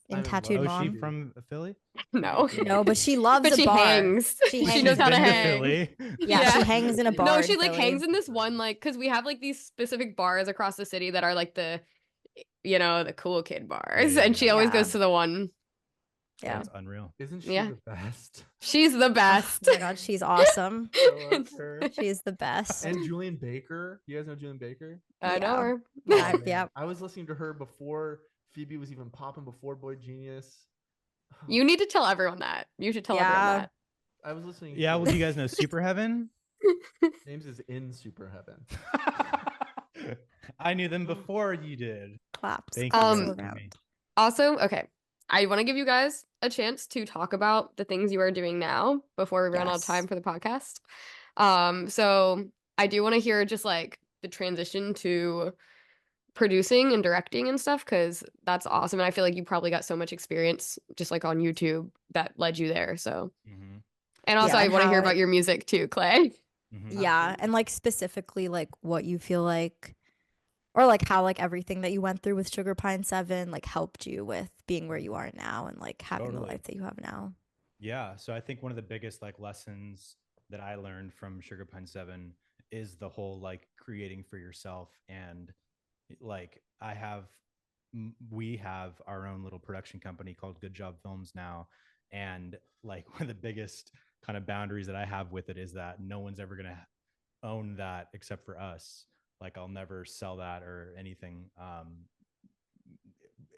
in I'm in Tattooed Oh, love is she Mom. from Philly? No. No, but she loves But a she bar. hangs. She She hangs knows how to Been hang. Philly. Yeah, she hangs in a bar. No, in she like Philly. hangs in this one like because we have like these specific bars across the city that are like the the cool kid bars, Yeah, and she yeah. always Yeah. goes to the one. Yeah. That's unreal. Isn't she Yeah. the best? She's the best. Oh my god, she's awesome. I love her. She's the best. And Julian Baker. You guys know Julian Baker? I know Yeah. her. Yeah, Oh, man. yeah. I was listening to her before Phoebe was even popping, before Boy Genius. You need to tell everyone that. You should tell everyone Yeah. that. I was listening. Yeah, to well, do you guys know Super Heaven? James is in Super Heaven. I knew them before you did. Claps. Thank Claps you. all guys for around. me. Also, okay, I want to give you guys a chance to talk about the things you are doing now before we run out of Yes. time for the podcast. So I do want to hear just like the transition to producing and directing and stuff, because that's awesome. And I feel like you probably got so much experience just like on YouTube that led you there. So, Mm-hmm. and also Yeah, I and want to how hear it- about your music too, Clay. Mm-hmm. Yeah, and like specifically like what you feel like, or like how like everything that you went through with Sugar Pine 7 like helped you with being where you are now and like having the Totally. life that you have now. Yeah. So I think one of the biggest like lessons that I learned from Sugar Pine 7 is the whole like creating for yourself. And like we have our own little production company called Good Job Films now. And like one of the biggest kind of boundaries that I have with it is that no one's ever going to own that except for us. Like I'll never sell that or anything.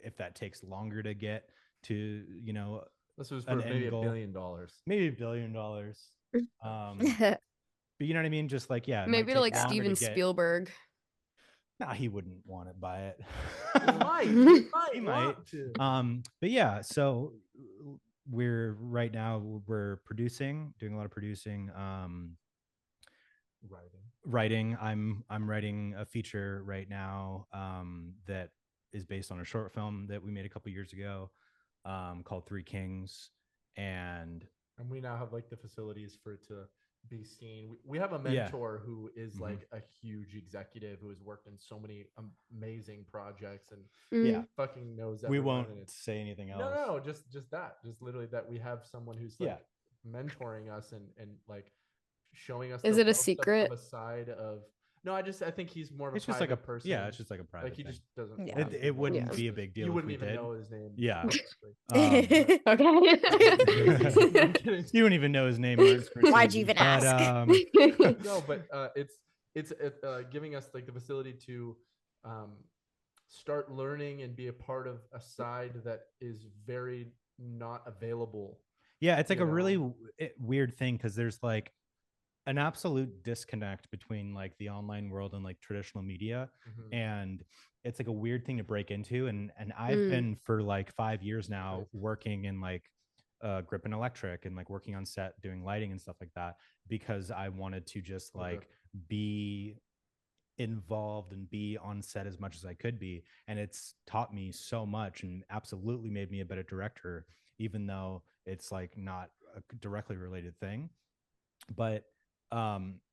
If that takes longer to get to, you know, This was an for maybe end goal, $1 billion. maybe $1 billion. But you know what I mean? Just like, yeah, it might Maybe to take like longer to Steven get. Spielberg. Nah, he wouldn't want to buy it. He He might. want to. But yeah, so we're right now we're producing, doing a lot of producing, writing. I'm writing a feature right now that is based on a short film that we made a couple years ago called Three Kings. And we now have like the facilities for it to be seen. We have a Yeah. mentor who is Mhm. like a huge executive who has worked in so many amazing projects and yeah, fucking knows we everyone. won't And it's, say anything else. no, just that, just literally that we have someone who's like Yeah. mentoring us and like showing us. Is the it a stuff secret? From a side of no, I think he's more of a It's just private like a person. yeah, it's just like a private like he thing. just doesn't. Yeah. want It wouldn't Yeah. be a big deal You if wouldn't we even did. know his name. Yeah. honestly. Okay. No, I'm kidding. You don't even know his name. Or his first Why'd name, you even but, ask? No, but it's giving us like the facility to start learning and be a part of a side that is very not available. yeah, it's like You a really know? weird thing because there's like an absolute disconnect between like the online world and like traditional media. Mhm. And it's like a weird thing to break into. And I've been for like 5 years now working in like grip and electric and like working on set doing lighting and stuff like that because I wanted to just like be involved and be on set as much as I could be. And it's taught me so much and absolutely made me a better director, even though it's like not a directly related thing. But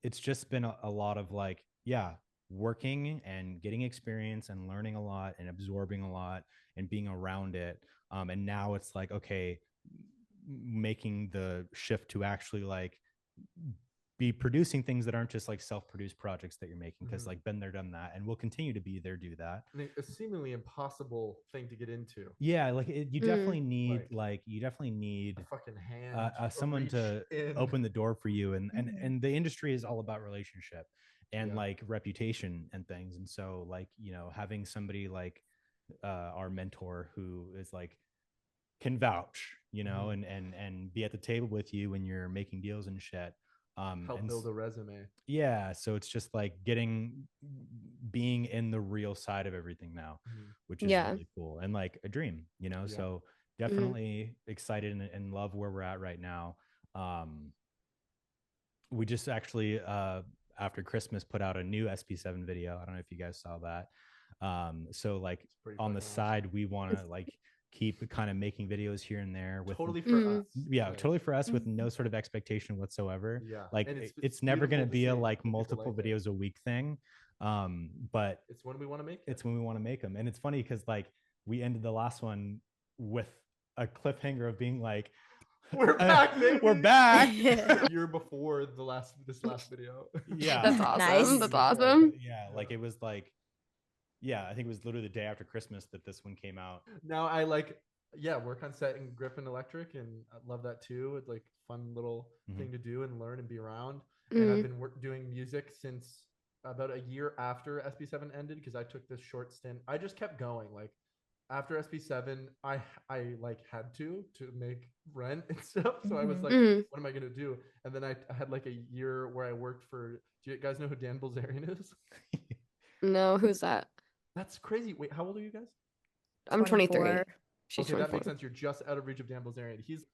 it's just been a lot of like, yeah, working and getting experience and learning a lot and absorbing a lot and being around it. And now it's like, okay, making the shift to actually like be producing things that aren't just like self-produced projects that you're making because like been there, done that, and we'll continue to be there, do that. And a seemingly impossible thing to get into. Yeah, like you definitely need Like, you definitely need a fucking hand, someone to open the door for you, and the industry is all about relationship and like reputation and things. And so like, you know, having somebody like our mentor who is like can vouch, you know, and be at the table with you when you're making deals and shit. help And build a resume. yeah, so it's just like being in the real side of everything now, which is really cool and like a dream, you know. So definitely excited and love where we're at right now. We just actually after Christmas put out a new SP7 video. I don't know if you guys saw that. So like on the side, we want to like keep kind of making videos here and there with Totally for us. yeah, totally for us with no sort of expectation whatsoever. Yeah, like and it's never going to beautiful be a see like when people multiple like it. videos a week thing. But It's when we want to make it. it's when we want to make them. And it's funny because like we ended the last one with a cliffhanger of being like, we're back, baby. We're back. A year before this last video. Yeah, That's awesome. Nice. That's awesome. Yeah, like it was like, yeah, I think it was literally the day after Christmas that this one came out. Now I like, work on set in grip and electric, and I love that too. It's like fun little thing to do and learn and be around. And I've been doing music since about a year after SB7 ended because I took this short stint. I just kept going. Like after SB7, I like had to make rent and stuff. So I was like, what am I gonna do? And then I had like a year where I worked for. Do you guys know who Dan Bilzerian is? No, who's that? That's crazy. Wait, how old are you guys? I'm 23. 24. She's Okay, 24. that makes sense. You're just out of reach of Dan Bilzerian. He's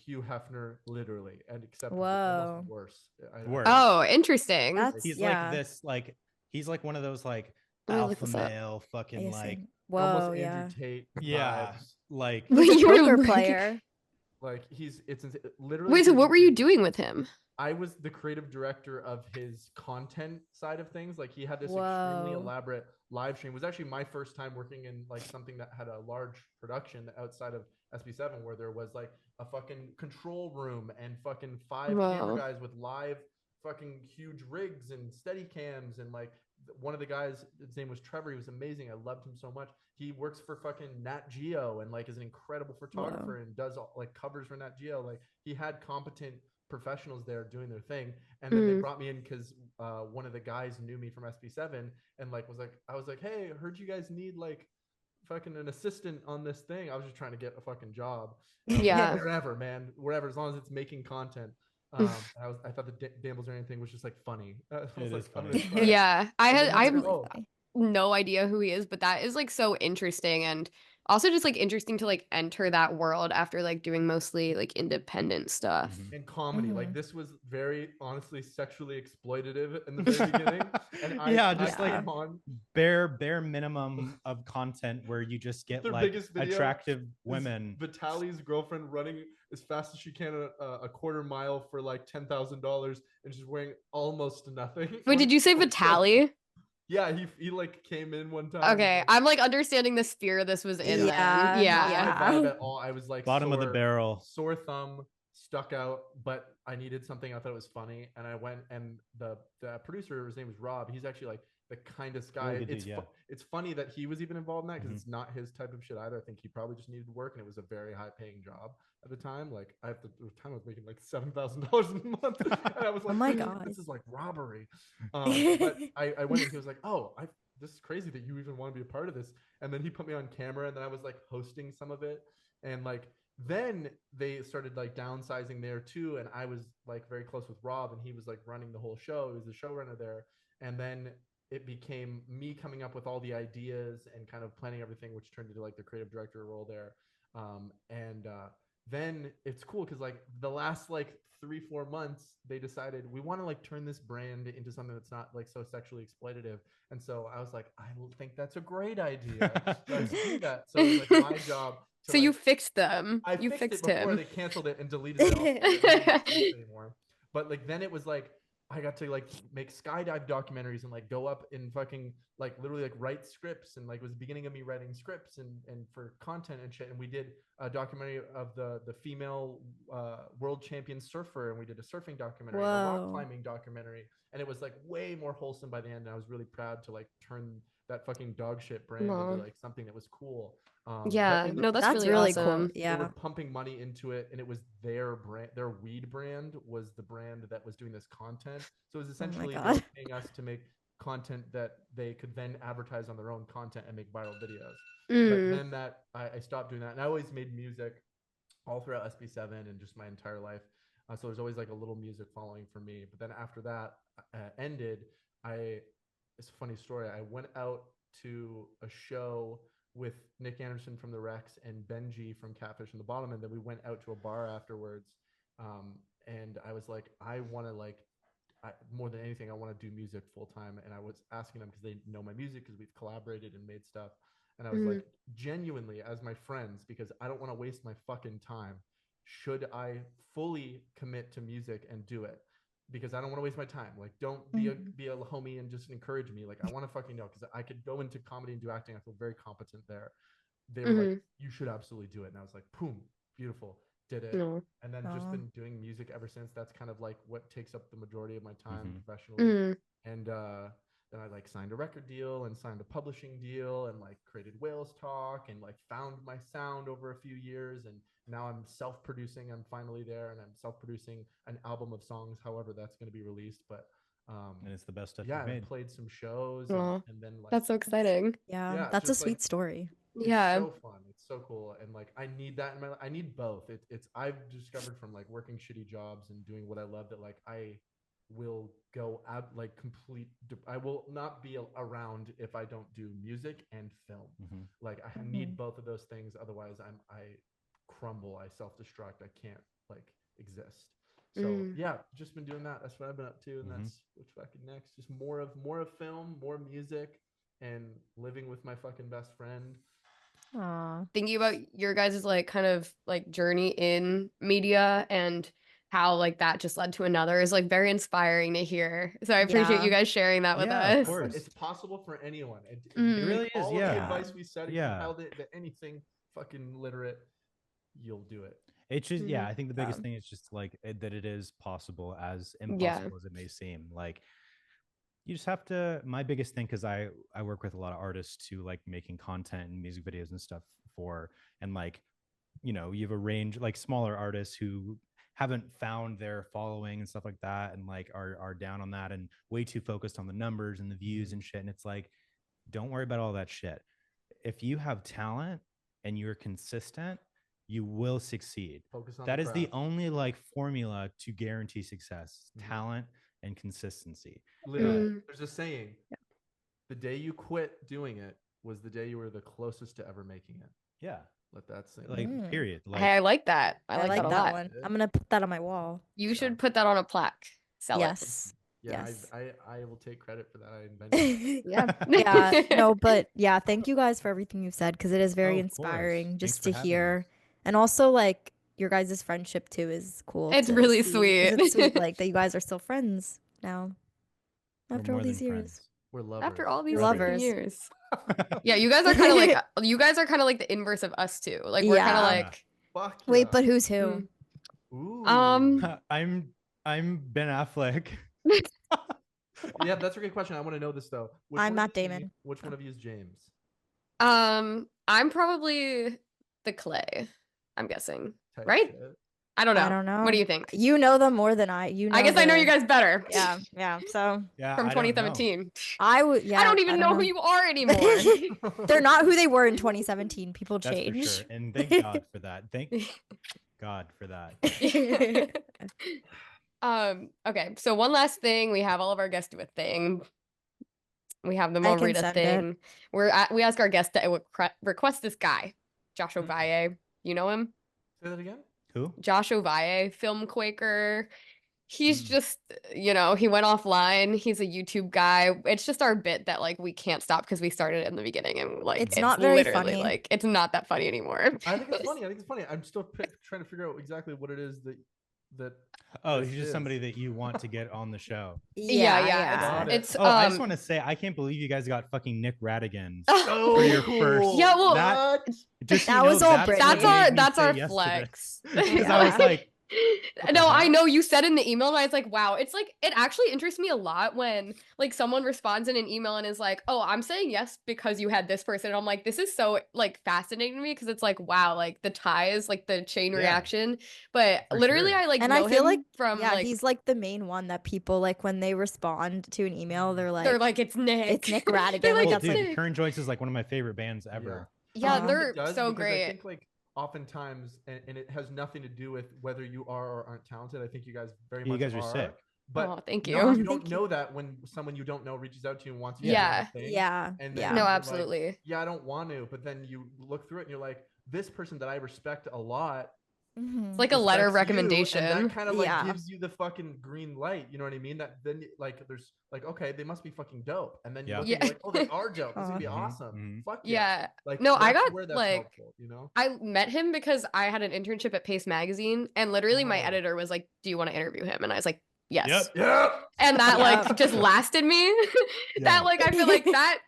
Hugh Hefner, literally, and except Whoa. almost worse. Worse. Oh, interesting. That's He's yeah. like this, like he's like one of those like I'm gonna look alpha this up. male, fucking I like see. Whoa, almost yeah. Andrew Tate yeah, vibes. like He's a You were poker like- player. Like it's literally. Wait, so his what were you YouTube- doing with him? I was the creative director of his content side of things. Like he had this extremely Whoa. elaborate live stream. It was actually my first time working in like something that had a large production outside of SB7, where there was like a fucking control room and fucking 5 camera Wow. guys with live fucking huge rigs and steady cams. And like one of the guys, his name was Trevor. He was amazing. I loved him so much. He works for fucking Nat Geo and like is an incredible photographer and does like covers for Nat Geo. Like he had competent professionals there doing their thing. And then they brought me in because one of the guys knew me from SB7 and like I was like, hey, I heard you guys need like fucking an assistant on this thing. I was just trying to get a fucking job. Yeah. Wherever, man, wherever, as long as it's making content. I thought the Dan Bilzerian thing was just like funny. It is I'm funny. gonna try it. Yeah, I And had then I he's have like, oh, no idea who he is, but that is like so interesting and also just like interesting to like enter that world after like doing mostly like independent stuff. Mhm. and comedy. Like Mhm. this was very honestly sexually exploitative in the very beginning. And Yeah, just I like came on bare minimum of content where you just get their like biggest video attractive is women. Vitaly's girlfriend running as fast as she can a quarter mile for like $10,000 and she's wearing almost nothing. Wait, did you say Vitaly? Yeah, he like came in one time. Okay, I'm like understanding the sphere this was in. Yeah, Then. Not Yeah. my vibe at all. I was like Bottom of the barrel. sore thumb, stuck out, but I needed something. I thought it was funny, and I went. And the producer, his name was Rob. He's actually like the kindest guy. Really good dude, yeah. It's funny that he was even involved in that because Mhm. it's not his type of shit either. I think he probably just needed work, and it was a very high paying job at the time. Like at the time I was making like $7,000 a month, and I was like, my this God. is like robbery. But I went and he was like, oh, this is crazy that you even want to be a part of this. And then he put me on camera, and then I was like hosting some of it, and like then they started like downsizing there too, and I was like very close with Rob, and he was like running the whole show. He was the showrunner there, and then it became me coming up with all the ideas and kind of planning everything, which turned into like the creative director role there. Then it's cool because like the last like 3-4 months they decided we want to like turn this brand into something that's not like so sexually exploitative. And so I was like, I think that's a great idea. Let's do that. So it was like my job to, So you like, fixed them. I You fixed fixed it before him. they canceled it and deleted it off anymore. But like then it was like I got to like make skydive documentaries and like go up and fucking like literally like write scripts, and like it was the beginning of me writing scripts and for content and shit. And we did a documentary of the female world champion surfer, and we did a surfing documentary, and a rock Whoa. climbing documentary, and it was like way more wholesome by the end. And I was really proud to like turn that fucking dog shit brand Aw. into like something that was cool. Yeah, but in the no, that's That's really really awesome. cool. they Yeah. were pumping money into it, and it was their brand. Their weed brand was the brand that was doing this content. So it was essentially they were God. paying us to make content that they could then advertise on their own content and make viral videos. But Mm. then that I stopped doing that, and I always made music all throughout SB7 and just my entire life. So there's always like a little music following for me. But then after that ended, it's a funny story. I went out to a show with Nick Anderson from the Rex and Benji from Catfish and the Bottom, and then we went out to a bar afterwards. And I was like, I want to like, more than anything, I want to do music full time. And I was asking them because they know my music because we've collaborated and made stuff. And I was like, genuinely, as my friends, because I don't want to waste my fucking time. Should I fully commit to music and do it? Because I don't want to waste my time. Like, don't be a homie and just encourage me. Like, I want to fucking know, because I could go into comedy and do acting. I feel very competent there. They were like, you should absolutely do it. And I was like, boom, beautiful, did it. No. And then just Aw. been doing music ever since. That's kind of like what takes up the majority of my time Mhm. professionally. Mm. And then I like signed a record deal and signed a publishing deal and like created Whales Talk and like found my sound over a few years. And now I'm self-producing. I'm finally there, and I'm self-producing an album of songs, however that's going to be released. But And it's the best stuff yeah, you've I made. played some shows, Aw, and then like That's so exciting. Yeah. Yeah, That's a just, like, sweet story. it's Yeah. so fun. It's so cool. And like I need that in my life. I need both. It's I've discovered from like working shitty jobs and doing what I love that like I will go like I will not be around if I don't do music and film. Mhm. Like I need both of those things, otherwise I crumble, I self-destruct, I can't like exist. So yeah, just been doing that. That's what I've been up to, and Mhm. that's what's fucking next. Just more of film, more music, and living with my fucking best friend. Aw. Thinking about your guys' like kind of like journey in media and how like that just led to another is like very inspiring to hear. So I appreciate Yeah. you guys sharing that with Yeah, of us. course. It's possible for anyone. Mm. It really is, all of the yeah. advice we said, if Yeah. you held it to anything fucking literate, you'll do it. It's just, yeah, Mhm. I think the biggest Yeah. thing is just like that it is possible, as Yeah. impossible as it may seem. Like, you just have to, my biggest thing, because I work with a lot of artists who like making content and music videos and stuff for, and like, you know, you have a range, like smaller artists who haven't found their following and stuff like that, and like are down on that and way too focused on the numbers and the views and shit. And it's like, don't worry about all that shit. If you have talent and you're consistent, you will succeed. Focus on That the is the craft. only like formula to guarantee success: Mhm. talent and consistency. Literally, Mm. there's a saying: the day you quit doing it was the day you were the closest to ever making it. Yeah, Let that sink like in. period. Hey, I like that. I I like like that a that lot. one. I'm gonna put that on my wall. You Yeah. should put that on a plaque. Sell Yes. Yeah, Yes. I will take credit for that. I invented it. it. Yeah. Yeah, no, but yeah, thank you guys for everything you've said because it is very Oh, of course. inspiring Thanks just for to having hear. us. And also, like, your guys' friendship too is cool. It's to really see, 'cause sweet. It's sweet, like, that you guys are still friends now We're after all more than these years. friends. We're lovers. After all these You're fucking lovers. years. Yeah, you guys are kind of like the inverse of us too. Like we're kind of Yeah. like Fuck Wait, yeah. but who's who? Ooh. I'm Ben Affleck. Yeah, that's a great question. I want to know this though. Which I'm one Matt of you is Damon. me? Which one of you is James? I'm probably the clay, I'm guessing. Type Right? shit. I don't know. I don't know. What do you think? You know them more than I. You know. I guess I know you guys better. Yeah, yeah. So Yeah, From I don't know. 2017. I would. Yeah. I don't even know who you are anymore. They're not who they were in 2017. People That's for change. sure. And thank God for that. Thank God for that. Okay, so one last thing. We have all of our guests do a thing. We have them I all can read a send thing. We ask our guests to request this guy, Josh Ovalle. You know him? Say that again. Who? Josh Ovalle, film Quaker. He's Mm. just, he went offline. He's a YouTube guy. It's just our bit that like we can't stop because we started it in the beginning and like It's not very literally funny. like it's not that funny anymore. I think it's funny. I'm still trying to figure out exactly what it is that. Oh, This he's just is. somebody that you want to get on the show. Yeah. Got it. It's Oh, I just want to say, I can't believe you guys got fucking Nick Radigan Oh, for your cool. first. Yeah, well, that, just so That you know, was all that's Brittany. what made me that's say our yes to flex. this. Because I was like, what No, the I hell? know you said in the email and I was like, wow, it's like it actually interests me a lot when like someone responds in an email and is like, oh, I'm saying yes because you had this person. And I'm like, this is so like fascinating to me because it's like, wow, like the ties, like the chain Yeah. reaction. But For literally sure. I like And know I feel him like from yeah, like he's like the main one that people like when they respond to an email, they're like it's Nick. it's Nick Radigan. They're Like, Well, that's dude, like Nick. Current Joints is like one of my favorite bands ever. Yeah, I think they're it does so because great. I think like oftentimes, and it has nothing to do with whether you are or aren't talented. I think you guys very You much guys are sick. But Oh, thank no, you. you don't Thank you. know that when someone you don't know reaches out to you and wants you Yeah. to do a thing. yeah, And then yeah. No, you're like, absolutely. yeah, I don't want to. But then you look through it and you're like, this person that I respect a lot. Mhm. It's like a letter of respects you, recommendation. and that kind of like Yeah. gives you the fucking green light. You know what I mean? That then like there's like, okay, they must be fucking dope. And then you Yeah. look Yeah. and you're like, oh, they are dope. This is gonna be Mhm, awesome. mhm. Fuck yeah. Yeah. Like No, I that's got, where that's like- helpful, you know? I met him because I had an internship at Pace Magazine, and literally my Oh. editor was like, "Do you want to interview him?" And I was like, "Yes." Yep. Yeah. And that like Yep. just lasted me. Yeah. That like I feel like that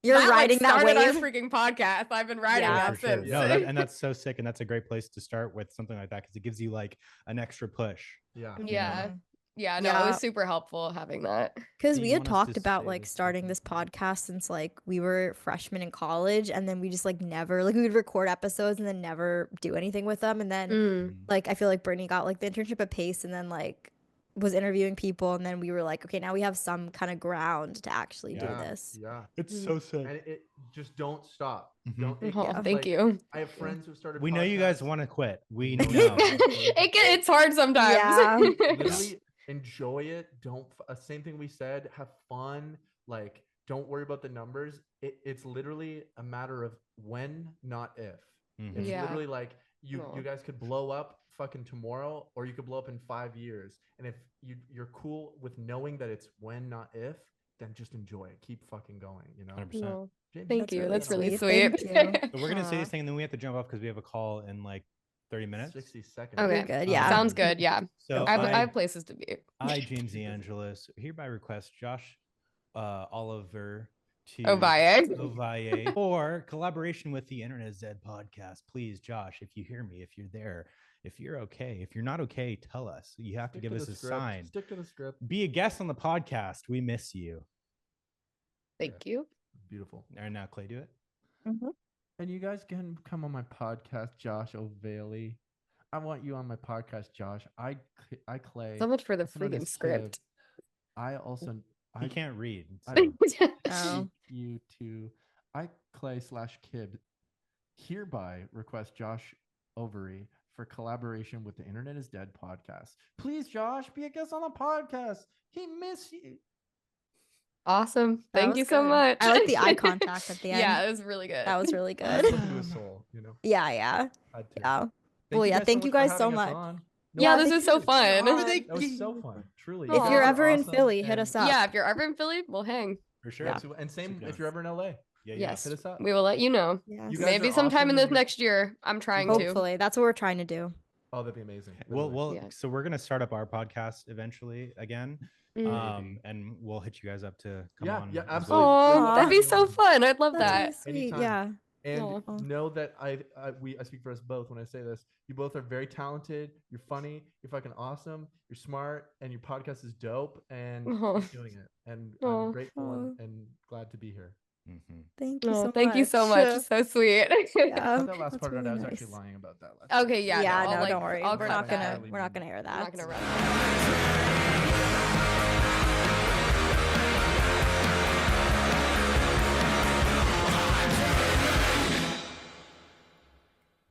You're that, riding like, that started wave. our freaking podcast. I've been riding Yeah. that For sure. since. No, and that's so sick, and that's a great place to start with something like that because it gives you like an extra push. Yeah. Yeah. Mhm. Yeah, no, it Yeah. was super helpful having that. Because Do we you had want us to talked about say like this starting fucking this thing? podcast since like we were freshmen in college, and then we just like never like we would record episodes and then never do anything with them. And then Mm. like I feel like Brittany got like the internship at Pace, and then like was interviewing people, and then we were like, okay, now we have some kind of ground to actually do Yeah. this. Yeah. It's Mhm. so sick. And it just don't stop. Mhm. Don't it, Oh, Yeah. thank like, you. I have friends who started We know you guys podcasts. want to quit. We know know. you guys- It's hard sometimes. Yeah. Literally enjoy it. Don't same thing we said, have fun. Like don't worry about the numbers. It's literally a matter of when, not if. Mhm. It's Yeah. literally like you Aw. you guys could blow up fucking tomorrow, or you could blow up in 5 years. And if you're cool with knowing that it's when, not if, then just enjoy it. Keep fucking going. 100%. No, Jamie, thank That's you. really That's really sweet. sweet. Thank you. So we're gonna say Aw. this thing and then we have to jump off because we have a call in like 30 minutes. 60 seconds. Okay. You're good. Yeah. Sounds good. Yeah. So I have places to be. I, James DeAngelis, hereby request Josh Oliver to Ovalle. for collaboration with the Internet is Dead podcast. Please, Josh, if you hear me, if you're there, if you're okay, if you're not okay, tell us. You have to give us a sign. Stick to the script. Be a guest on the podcast. We miss you. Thank you. Beautiful. And now, Clay, do it. And you guys can come on my podcast, Josh Ovalle. I want you on my podcast, Josh. I Clay. So much for the also known freaking as script. I also He can't read. I- So. Oh. you to I Clay / Kid hereby request Josh Overy for collaboration with the Internet is Dead podcast. Please, Josh, be a guest on the podcast. He miss you. Awesome. That Thank was you so good. much. I like the eye contact at the end. Yeah, it was really good. That was really I good. spoke to his soul, Yeah. Had to. Yeah. Well, yeah, thank you for guys so having us much. on. Yeah, Yeah, this thank is so you. fun. That was so fun. Truly. If You you're guys are ever in awesome, Philly, hit and- us up. Yeah, if you're ever in Philly, we'll hang. For sure. Yeah. And same if you're ever in LA. Yeah, Yes. Hit us up. We will let you know. Yeah. You guys Maybe are sometime awesome in this and next year. I'm trying to. Hopefully, that's what we're trying to do. Oh, that'd be amazing. Well, Yeah. so we're gonna start up our podcast eventually again, Mm. and we'll hit you guys up to come Yeah, on. yeah, as absolutely. well. Oh, that'd be so fun. I'd love That's that. really sweet. Anytime. Yeah. And Aw. know that I speak for us both when I say this. You both are very talented. You're funny. You're fucking awesome. You're smart, and your podcast is dope. And Aw. keep doing it. And Aw. I'm grateful Aw. and glad to be here. Mhm. Thank you Oh, so thank much. you so much. It's so sweet. Yeah. Cut that last that's part out. really I was nice. actually lying about that last. Okay, yeah. Yeah, I'll, no, like, don't worry. I'll We're cut not that. gonna air I'm that. not gonna run.